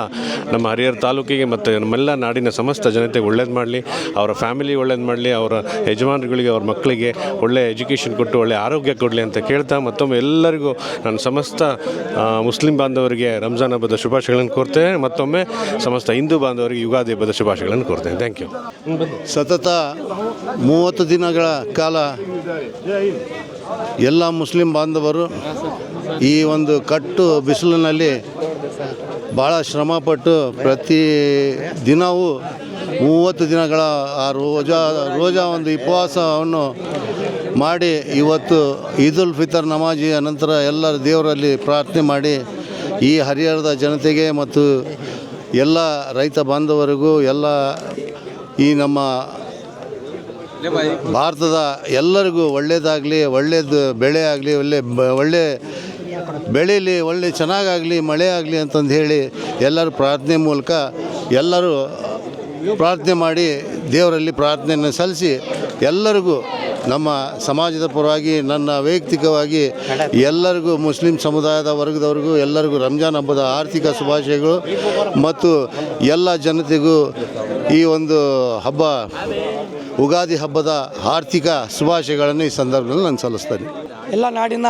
ನಮ್ಮ ಹರಿಹರ ತಾಲೂಕಿಗೆ ಮತ್ತು ನಮ್ಮೆಲ್ಲ ನಾಡಿನ ಸಮಸ್ತ ಜನತೆಗೆ ಒಳ್ಳೇದು ಮಾಡಲಿ, ಅವರ ಫ್ಯಾಮಿಲಿ ಒಳ್ಳೇದು ಮಾಡಲಿ, ಅವರ ಯಜಮಾನರುಗಳಿಗೆ ಅವ್ರ ಮಕ್ಕಳಿಗೆ ಒಳ್ಳೆಯ ಎಜುಕೇಷನ್ ಕೊಟ್ಟು ಒಳ್ಳೆಯ ಆರೋಗ್ಯ ಕೊಡಲಿ ಅಂತ ಕೇಳ್ತಾ ಮತ್ತೊಮ್ಮೆ ಎಲ್ಲರಿಗೂ ನಾನು ಸಮಸ್ತ ಮುಸ್ಲಿಂ ಬಾಂಧವರಿಗೆ ರಂಜಾನ್ ಹಬ್ಬದ ಶುಭಾಶಯಗಳನ್ನು ಕೋರ್ತೇನೆ. ಮತ್ತೊಮ್ಮೆ ಸಮಸ್ತ ಹಿಂದೂ ಬಾಂಧವರಿಗೆ ಯುಗಾದಿ ಹಬ್ಬದ ಶುಭಾಶಯಗಳನ್ನು ಕೋರ್ತೇನೆ. Thank you. ಸತತ 30 ದಿನಗಳ ಕಾಲ ಎಲ್ಲ ಮುಸ್ಲಿಂ ಬಾಂಧವರು ಈ ಒಂದು ಕಟ್ಟು ಬಿಸಿಲಿನಲ್ಲಿ ಭಾಳ ಶ್ರಮಪಟ್ಟು ಪ್ರತಿ ದಿನವೂ 30 ದಿನಗಳ ಆ ರೋಜಾ ಒಂದು ಉಪವಾಸವನ್ನು ಮಾಡಿ ಇವತ್ತು ಈದ್ ಉಲ್ ಫಿತರ್ ನಮಾಜಿಯ ನಂತರ ಎಲ್ಲ ದೇವರಲ್ಲಿ ಪ್ರಾರ್ಥನೆ ಮಾಡಿ ಈ ಹರಿಹರದ ಜನತೆಗೆ ಮತ್ತು ಎಲ್ಲ ರೈತ ಬಾಂಧವರಿಗೂ ಎಲ್ಲ ಈ ನಮ್ಮ ಭಾರತದ ಎಲ್ಲರಿಗೂ ಒಳ್ಳೆಯದಾಗಲಿ, ಒಳ್ಳೆಯದು ಬೆಳೆ ಆಗಲಿ, ಒಳ್ಳೆ ಬೆಳೀಲಿ, ಒಳ್ಳೆ ಚೆನ್ನಾಗಾಗಲಿ, ಮಳೆ ಆಗಲಿ ಅಂತಂದು ಹೇಳಿ ಎಲ್ಲರೂ ಪ್ರಾರ್ಥನೆ ಮೂಲಕ ಎಲ್ಲರೂ ಪ್ರಾರ್ಥನೆ ಮಾಡಿ ದೇವರಲ್ಲಿ ಪ್ರಾರ್ಥನೆಯನ್ನು ಸಲ್ಲಿಸಿ ಎಲ್ಲರಿಗೂ ನಮ್ಮ ಸಮಾಜದ ಪರವಾಗಿ ನನ್ನ ವೈಯಕ್ತಿಕವಾಗಿ ಎಲ್ಲರಿಗೂ ಮುಸ್ಲಿಂ ಸಮುದಾಯದ ವರ್ಗದವರಿಗೂ ಎಲ್ಲರಿಗೂ ರಂಜಾನ್ ಹಬ್ಬದ ಆರ್ಥಿಕ ಶುಭಾಶಯಗಳು ಮತ್ತು ಎಲ್ಲ ಜನತೆಗೂ ಈ ಒಂದು ಹಬ್ಬ ಉಗಾದಿ ಹಬ್ಬದ ಆರ್ಥಿಕ ಶುಭಾಶಯಗಳನ್ನು ಈ ಸಂದರ್ಭದಲ್ಲಿ ನಾನು ಸಲ್ಲಿಸ್ತೇನೆ. ಎಲ್ಲ ನಾಡಿನ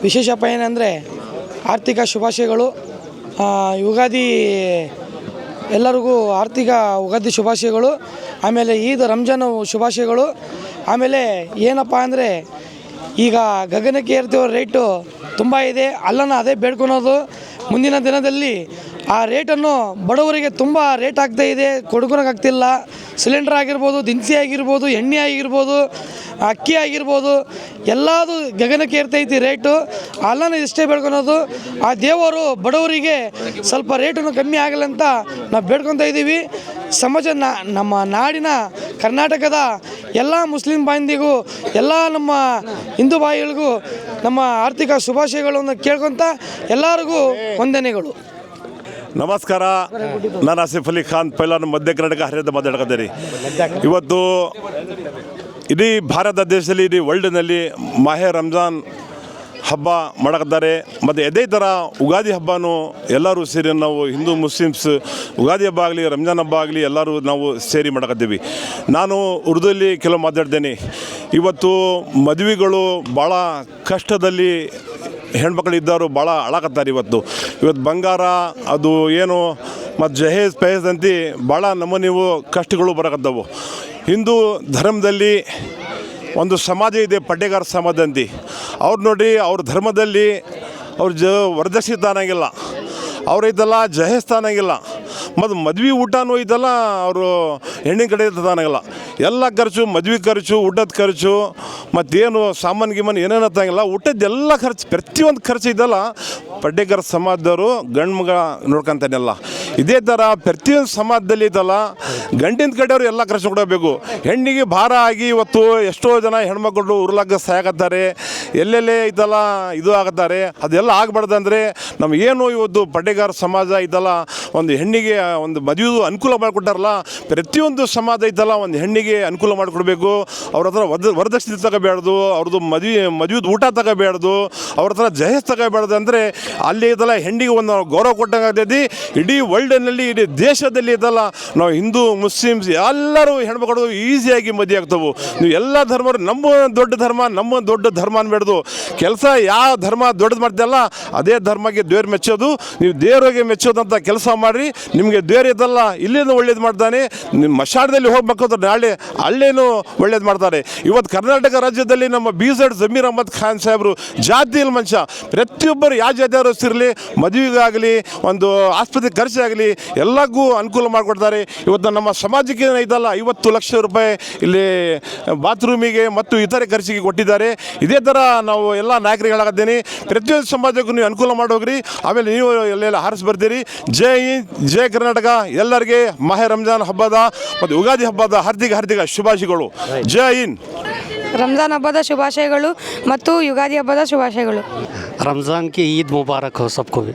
ವಿಶೇಷ ಏನೆಂದರೆ ಆರ್ಥಿಕ ಶುಭಾಶಯಗಳು. ಯುಗಾದಿ ಎಲ್ಲರಿಗೂ ಆರ್ಥಿಕ ಉಗಾದಿ ಶುಭಾಶಯಗಳು. ಆಮೇಲೆ ಈದ್ ರಂಜಾನ್ ಶುಭಾಶಯಗಳು. ಆಮೇಲೆ ಏನಪ್ಪ ಅಂದರೆ ಈಗ ಗಗನಕ್ಕೆ ಏರ್ತಿರೋ ರೇಟು ತುಂಬ ಇದೆ. ಅಲ್ಲನ ಅದೇ ಬೇಡ್ಕೊಳೋದು ಮುಂದಿನ ದಿನದಲ್ಲಿ ಆ ರೇಟನ್ನು ಬಡವರಿಗೆ ತುಂಬ ರೇಟ್ ಆಗ್ತಾ ಇದೆ, ಕೊಡ್ಕೊಳಕ್ಕಾಗ್ತಿಲ್ಲ. ಸಿಲಿಂಡರ್ ಆಗಿರ್ಬೋದು, ದಿನಸಿ ಆಗಿರ್ಬೋದು, ಎಣ್ಣೆ ಆಗಿರ್ಬೋದು, ಅಕ್ಕಿ ಆಗಿರ್ಬೋದು, ಎಲ್ಲದು ಗಗನಕ್ಕೆ ಏರ್ತೈತಿ ರೇಟು. ಅಲ್ಲನ ಇಷ್ಟೇ ಬೇಡ್ಕೊಳೋದು ಆ ದೇವರು ಬಡವರಿಗೆ ಸ್ವಲ್ಪ ರೇಟನ್ನು ಕಮ್ಮಿ ಆಗಲ್ಲ ಅಂತ ನಾವು ಬೇಡ್ಕೊತಾ ಇದ್ದೀವಿ. ಸಮಾಜ ನಮ್ಮ ನಾಡಿನ ಕರ್ನಾಟಕದ ಎಲ್ಲ ಮುಸ್ಲಿಂ ಬಾಂಧಿಗೂ ಎಲ್ಲ ನಮ್ಮ ಹಿಂದೂ ಬಾಯಿಗಳಿಗೂ ನಮ್ಮ ಆರ್ಥಿಕ ಶುಭಾಶಯಗಳನ್ನು ಕೇಳ್ಕೊತ ಎಲ್ಲರಿಗೂ ವಂದನೆಗಳು. ನಮಸ್ಕಾರ, ನಾನು ಆಸಿಫ್ ಅಲಿ ಖಾನ್ ಪೈಲಾನ್ ಮಧ್ಯ ಕರ್ನಾಟಕ ಹರಿಯಾಣದ ಮಾತಾಡ್ತಿದ್ದೀನಿ. ಇವತ್ತು ಇಡೀ ಭಾರತ ದೇಶದಲ್ಲಿ, ಇಡೀ ವರ್ಲ್ಡ್ನಲ್ಲಿ ಮಾಹೆ ರಂಜಾನ್ ಹಬ್ಬ ಮಾಡಕತ್ತಾರೆ. ಮತ್ತು ಅದೇ ಥರ ಉಗಾದಿ ಹಬ್ಬನೂ ಎಲ್ಲರೂ ಸೇರಿ ನಾವು ಹಿಂದೂ ಮುಸ್ಲಿಮ್ಸ್ ಉಗಾದಿ ಹಬ್ಬ ಆಗಲಿ ರಂಜಾನ್ ಹಬ್ಬ ಆಗಲಿ ಎಲ್ಲರೂ ನಾವು ಸೇರಿ ಮಾಡಕತ್ತೀವಿ. ನಾನು ಉರ್ದುಲ್ಲಿ ಕೆಲವು ಮಾತಾಡ್ತೇನೆ. ಇವತ್ತು ಮದುವೆಗಳು ಭಾಳ ಕಷ್ಟದಲ್ಲಿ ಹೆಣ್ಮಕ್ಳು ಇದ್ದವರು ಭಾಳ ಅಳಕತ್ತಾರೆ. ಇವತ್ತು ಬಂಗಾರ ಅದು ಏನು ಮತ್ತು ಜಹೇಜ್ ಪಹೇಜ್ ಅಂತಿ ಭಾಳ ನೀವು ಕಷ್ಟಗಳು ಬರಕತ್ತವು. ಹಿಂದೂ ಧರ್ಮದಲ್ಲಿ ಒಂದು ಸಮಾಜ ಇದೆ, ಪಡ್ಡೆಗಾರ ಸಮಾಜ ಅಂತಿ. ಅವ್ರು ನೋಡಿ ಅವ್ರ ಧರ್ಮದಲ್ಲಿ ಅವ್ರು ವರದಕ್ಷಿಣೆ ತಾನಾಗಿಲ್ಲ, ಅವ್ರೈತಲ್ಲ ಜಹೇಜ್ ತಾನಾಗಿಲ್ಲ, ಮತ್ತು ಮದ್ವೆ ಊಟನೂ ಐತಲ್ಲ ಅವರು ಹೆಣ್ಣಿನ ಕಡೆ ತಾನಾಗಿಲ್ಲ. ಎಲ್ಲ ಖರ್ಚು, ಮದ್ವೆ ಖರ್ಚು, ಊಟದ ಖರ್ಚು, ಮತ್ತೇನು ಸಾಮಾನು ಗೀಮಾನು ಏನೇನು ತಂಗಿಲ್ಲ, ಊಟದ್ದೆಲ್ಲ ಖರ್ಚು, ಪ್ರತಿಯೊಂದು ಖರ್ಚು ಇದಲ್ಲ ಪಡ್ಡೆಗಾರ ಸಮಾಜದವರು ಗಂಡು ಮಗ ನೋಡ್ಕೊಂತಾನೆಲ್ಲ. ಇದೇ ಥರ ಪ್ರತಿಯೊಂದು ಸಮಾಜದಲ್ಲಿ ಐತಲ್ಲ ಗಂಡಿನ ಕಡೆಯವರು ಎಲ್ಲ ಖರ್ಚು ಕೊಡಬೇಕು. ಹೆಣ್ಣಿಗೆ ಭಾರ ಆಗಿ ಇವತ್ತು ಎಷ್ಟೋ ಜನ ಹೆಣ್ಮಕ್ಳು ಉರುಳಾಗ ಸಾಯಕತ್ತಾರೆ, ಎಲ್ಲೆಲ್ಲೇ ಐತಲ್ಲ ಇದು ಆಗತ್ತಾರೆ. ಅದೆಲ್ಲ ಆಗಬಾರ್ದಂದ್ರೆ ನಮಗೇನು ಇವತ್ತು ಪಡ್ಡೆಗಾರ ಸಮಾಜ ಐತಲ್ಲ ಒಂದು ಹೆಣ್ಣಿಗೆ ಒಂದು ಮದುವೆ ಅನುಕೂಲ ಮಾಡಿಕೊಟ್ಟಾರಲ್ಲ, ಪ್ರತಿಯೊಂದು ಸಮಾಜ ಐತಲ್ಲ ಒಂದು ಹೆಣ್ಣಿಗೆ ಅನುಕೂಲ ಮಾಡಿಕೊಡ್ಬೇಕು. ಅವ್ರ ಹತ್ರ ವರದಕ್ಷಿಣೆ ತಗೋಬೇಡ್ದು, ಅವ್ರದ್ದು ಮದುವೆ ಊಟ ತಗೋಬೇಡ್ದು, ಅವ್ರ ಹತ್ರ ಜಹೇಜ್ ತಗೋಬೇಡ್ದು. ಅಂದರೆ ಅಲ್ಲಿ ಐತಲ್ಲ ಹೆಣ್ಣಿಗೆ ಒಂದು ಗೌರವ ಕೊಟ್ಟಂಗಾಗ್ತೈತಿ. ಇಡೀ ವರ್ಲ್ಡ್ನಲ್ಲಿ, ಇಡೀ ದೇಶದಲ್ಲಿ ಐತಲ್ಲ ನಾವು ಹಿಂದೂ ಮುಸ್ಲಿಮ್ಸ್ ಎಲ್ಲರೂ ಹೆಣ್ಮಕ್ಳು ಈಸಿಯಾಗಿ ಮದುವೆ ಆಗ್ತವೆ. ನೀವು ಎಲ್ಲ ಧರ್ಮರು ನಮ್ಮ ದೊಡ್ಡ ಧರ್ಮ ಅನ್ಬೇಡ್ದು. ಕೆಲಸ ಯಾವ ಧರ್ಮ ದೊಡ್ಡದು ಮಾಡ್ತೀಯಲ್ಲ ಅದೇ ಧರ್ಮಕ್ಕೆ ದೇವ್ರ ಮೆಚ್ಚೋದು, ನೀವು ದೇವರಿಗೆ ಮೆಚ್ಚೋದಂಥ ಕೆಲಸ ಮಾಡಿರಿ. ನಿಮಗೆ ದೇವ್ರ ಐತಲ್ಲ ಇಲ್ಲೇನು ಒಳ್ಳೇದು ಮಾಡ್ತಾನೆ, ನಿಮ್ಮ ಮಶಾಣದಲ್ಲಿ ಹೋಗ್ಬೇಕು ನಾಳೆ ಅಲ್ಲೇನು ಒಳ್ಳೇದು ಮಾಡ್ತಾರೆ. ಇವತ್ತು ಕರ್ನಾಟಕ ರಾಜ್ಯದಲ್ಲಿ ನಮ್ಮ BZ ಜಮೀರ್ ಅಹಮದ್ ಖಾನ್ ಸಾಹೇಬರು ಜಾತಿಯಲ್ಲಿ ಮನುಷ್ಯ, ಪ್ರತಿಯೊಬ್ಬರು ಯಾವ ಜಾತಿಯವರು ಇರಲಿ ಮದುವೆಗಾಗಲಿ ಒಂದು ಆಸ್ಪತ್ರೆ ಖರ್ಚಾಗಲಿ ಎಲ್ಲಕ್ಕೂ ಅನುಕೂಲ ಮಾಡಿಕೊಡ್ತಾರೆ. ಇವತ್ತು ನಮ್ಮ ಸಮಾಜಕ್ಕೆ ಐತಲ್ಲ 50 ಲಕ್ಷ ರೂಪಾಯಿ ಇಲ್ಲಿ ಬಾತ್ರೂಮಿಗೆ ಮತ್ತು ಇತರೆ ಖರ್ಚಿಗೆ ಕೊಟ್ಟಿದ್ದಾರೆ. ಇದೇ ಥರ ನಾವು ಎಲ್ಲ ನಾಯಕರಿಗೆ ಹೇಳಾಕತ್ತೀನಿ, ಪ್ರತಿಯೊಂದು ಸಮಾಜಕ್ಕೂ ನೀವು ಅನುಕೂಲ ಮಾಡೋಗ್ರಿ. ಆಮೇಲೆ ನೀವು ಎಲ್ಲೆಲ್ಲ ಹಾರಿಸಿ ಬರ್ತೀರಿ. ಜೈ ಹಿಂದ್, ಜೈ ಕರ್ನಾಟಕ. ಎಲ್ಲರಿಗೆ ಮಾಹೆ ರಂಜಾನ್ ಹಬ್ಬದ ಮತ್ತು ಯುಗಾದಿ ಹಬ್ಬದ ಹಾರ್ದಿಕ ಶುಭಾಶಯಗಳು. ಜೈ ಹಿಂದ್. ರಂಜಾನ್ ಹಬ್ಬದ ಶುಭಾಶಯಗಳು ಮತ್ತು ಯುಗಾದಿ ಹಬ್ಬದ ಶುಭಾಶಯಗಳು. ರಂಜಾನ್ ಕಿ ಈದ್ ಮುಬಾರಕ್ ಹೋ ಸಬ್ಕೋ ಭಿ.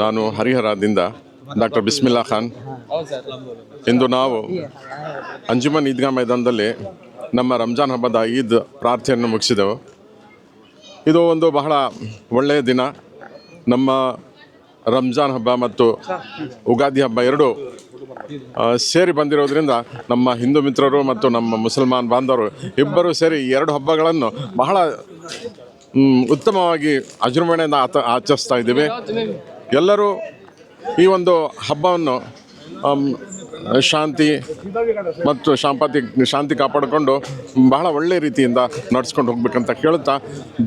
ನಾನು ಹರಿಹರದಿಂದ ಡಾಕ್ಟರ್ ಬಿಸ್ಮಿಲ್ಲಾ ಖಾನ್. ಇಂದು ನಾವು ಅಂಜುಮನ್ ಈದ್ಗಾ ಮೈದಾನದಲ್ಲಿ ನಮ್ಮ ರಂಜಾನ್ ಹಬ್ಬದ ಈದ್ ಪ್ರಾರ್ಥನೆಯನ್ನು ಮುಗಿಸಿದೆವು. ಇದು ಒಂದು ಬಹಳ ಒಳ್ಳೆಯ ದಿನ. ನಮ್ಮ ರಂಜಾನ್ ಹಬ್ಬ ಮತ್ತು ಉಗಾದಿ ಹಬ್ಬ ಎರಡೂ ಸೇರಿ ಬಂದಿರೋದ್ರಿಂದ ನಮ್ಮ ಹಿಂದೂ ಮಿತ್ರರು ಮತ್ತು ನಮ್ಮ ಮುಸಲ್ಮಾನ್ ಬಾಂಧವರು ಇಬ್ಬರು ಸೇರಿ ಈ ಎರಡು ಹಬ್ಬಗಳನ್ನು ಬಹಳ ಉತ್ತಮವಾಗಿ ಅಜೃಂಭಣೆಯಿಂದ ಆಚರಿಸ್ತಾ ಇದ್ದೀವಿ. ಎಲ್ಲರೂ ಈ ಒಂದು ಹಬ್ಬವನ್ನು ಶಾಂತಿ ಮತ್ತು ಶಾಂತಿ ಕಾಪಾಡಿಕೊಂಡು ಬಹಳ ಒಳ್ಳೆಯ ರೀತಿಯಿಂದ ನಡೆಸ್ಕೊಂಡು ಹೋಗ್ಬೇಕಂತ ಕೇಳುತ್ತಾ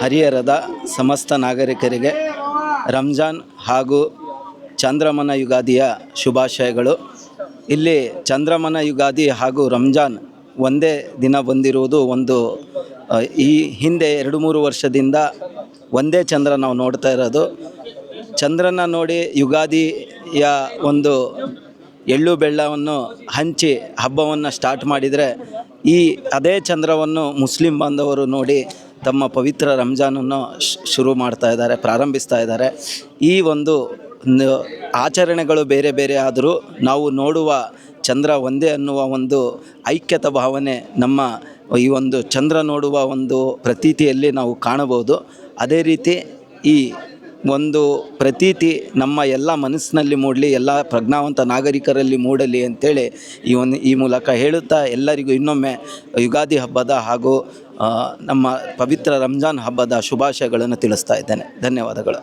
ಹರಿಹರದ ಸಮಸ್ತ ನಾಗರಿಕರಿಗೆ ರಂಜಾನ್ ಹಾಗೂ ಚಂದ್ರಮನ ಯುಗಾದಿಯ ಶುಭಾಶಯಗಳು. ಇಲ್ಲಿ ಚಂದ್ರಮನ ಯುಗಾದಿ ಹಾಗೂ ರಂಜಾನ್ ಒಂದೇ ದಿನ ಬಂದಿರುವುದು ಒಂದು ಈ ಹಿಂದೆ 2-3 ವರ್ಷದಿಂದ ಒಂದೇ ಚಂದ್ರ ನಾವು ನೋಡ್ತಾ ಇರೋದು. ಚಂದ್ರನ ನೋಡಿ ಯುಗಾದಿಯ ಒಂದು ಎಳ್ಳು ಬೆಳ್ಳವನ್ನು ಹಂಚಿ ಹಬ್ಬವನ್ನು ಸ್ಟಾರ್ಟ್ ಮಾಡಿದರೆ ಈ ಅದೇ ಚಂದ್ರವನ್ನು ಮುಸ್ಲಿಂ ಬಾಂಧವರು ನೋಡಿ ತಮ್ಮ ಪವಿತ್ರ ರಂಜಾನನ್ನು ಶುರು ಮಾಡ್ತಾ ಇದ್ದಾರೆ, ಪ್ರಾರಂಭಿಸ್ತಾ ಇದ್ದಾರೆ. ಈ ಒಂದು ಆಚರಣೆಗಳು ಬೇರೆ ಬೇರೆ ಆದರೂ ನಾವು ನೋಡುವ ಚಂದ್ರ ಒಂದೇ ಅನ್ನುವ ಒಂದು ಐಕ್ಯತಾ ಭಾವನೆ ನಮ್ಮ ಈ ಒಂದು ಚಂದ್ರ ನೋಡುವ ಒಂದು ಪ್ರತೀತಿಯಲ್ಲಿ ನಾವು ಕಾಣಬಹುದು. ಅದೇ ರೀತಿ ಈ ಒಂದು ಪ್ರತೀತಿ ನಮ್ಮ ಎಲ್ಲ ಮನಸ್ಸಿನಲ್ಲಿ ಮೂಡಲಿ, ಎಲ್ಲ ಪ್ರಜ್ಞಾವಂತ ನಾಗರಿಕರಲ್ಲಿ ಮೂಡಲಿ ಅಂತೇಳಿ ಈ ಮೂಲಕ ಹೇಳುತ್ತಾ ಎಲ್ಲರಿಗೂ ಇನ್ನೊಮ್ಮೆ ಯುಗಾದಿ ಹಬ್ಬದ ಹಾಗೂ ನಮ್ಮ ಪವಿತ್ರ ರಂಜಾನ್ ಹಬ್ಬದ ಶುಭಾಶಯಗಳನ್ನು ತಿಳಿಸ್ತಾ ಇದ್ದೇನೆ. ಧನ್ಯವಾದಗಳು.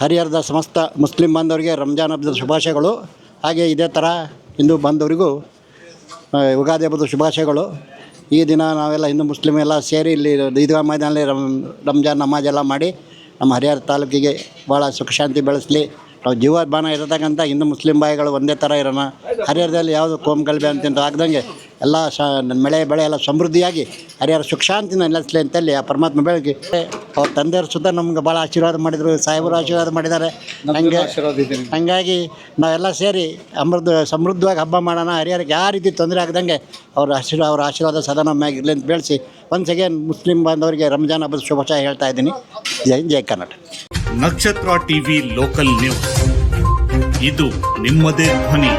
ಹರಿಹರದ ಸಮಸ್ತ ಮುಸ್ಲಿಂ ಬಾಂಧವರಿಗೆ ರಂಜಾನ್ ಹಬ್ಬದ ಶುಭಾಶಯಗಳು. ಹಾಗೆ ಇದೇ ಥರ ಹಿಂದೂ ಬಾಂಧವರಿಗೂ ಯುಗಾದಿ ಹಬ್ಬದ ಶುಭಾಶಯಗಳು. ಈ ದಿನ ನಾವೆಲ್ಲ ಹಿಂದೂ ಮುಸ್ಲಿಮ್ ಎಲ್ಲ ಸೇರಿ ಇಲ್ಲಿ ಈದ್ಗಾ ಮೈದಾನಲ್ಲಿ ರಂಜಾನ್ ನಮಾಜ್ ಎಲ್ಲ ಮಾಡಿ ನಮ್ಮ ಹರಿಹರ ತಾಲೂಕಿಗೆ ಭಾಳ ಸುಖ ಶಾಂತಿ ಬೆಳೆಸಲಿ. ನಾವು ಜೀವಮಾನ ಇರತಕ್ಕಂಥ ಹಿಂದೂ ಮುಸ್ಲಿಂ ಬಾಯಿಗಳು ಒಂದೇ ಥರ ಇರೋಣ. ಹರಿಹರದಲ್ಲಿ ಯಾವುದು ಕೋಮು ಗಲಭೆ ಅಂತ ಆಗದಂಗೆ ಎಲ್ಲ ಮಳೆ ಬೆಳೆ ಎಲ್ಲ ಸಮೃದ್ಧಿಯಾಗಿ ಹರಿಹರ ಸುಖ ಶಾಂತಿನ ನೆಲೆಸಲಿ ಅಂತೇಳಿ ಆ ಪರಮಾತ್ಮ ಬೆಳಗ್ಗೆ ಅವ್ರ ತಂದೆಯವರು ಸುತ್ತ ನಮ್ಗೆ ಭಾಳ ಆಶೀರ್ವಾದ ಮಾಡಿದರು, ಸಾಹೇಬರು ಆಶೀರ್ವಾದ ಮಾಡಿದ್ದಾರೆ. ಹಂಗಾಗಿ ನಾವೆಲ್ಲ ಸೇರಿ ಸಮೃದ್ಧವಾಗಿ ಹಬ್ಬ ಮಾಡೋಣ. ಹರಿಹರಕ್ಕೆ ಯಾವ ರೀತಿ ತೊಂದರೆ ಆಗದಂಗೆ ಅವ್ರ ಆಶೀರ್ವಾದ ಸದಾ ನಮ್ಮ ಮ್ಯಾಗಿರಲಿ ಅಂತ ಬೆಳೆಸಿ ಒನ್ಸ್ ಅಗೇನ್ ಮುಸ್ಲಿಂ ಬಾಂಧವರಿಗೆ ರಂಜಾನ್ ಹಬ್ಬದ ಶುಭಾಶಯ ಹೇಳ್ತಾ ಇದ್ದೀನಿ. ಜೈ ಜೈ ಕರ್ನಾಟಕ. ನಕ್ಷತ್ರ ಟಿವಿ ಲೋಕಲ್ ನ್ಯೂಸ್, ಇದು ನಿಮ್ಮದೇ ಧ್ವನಿ.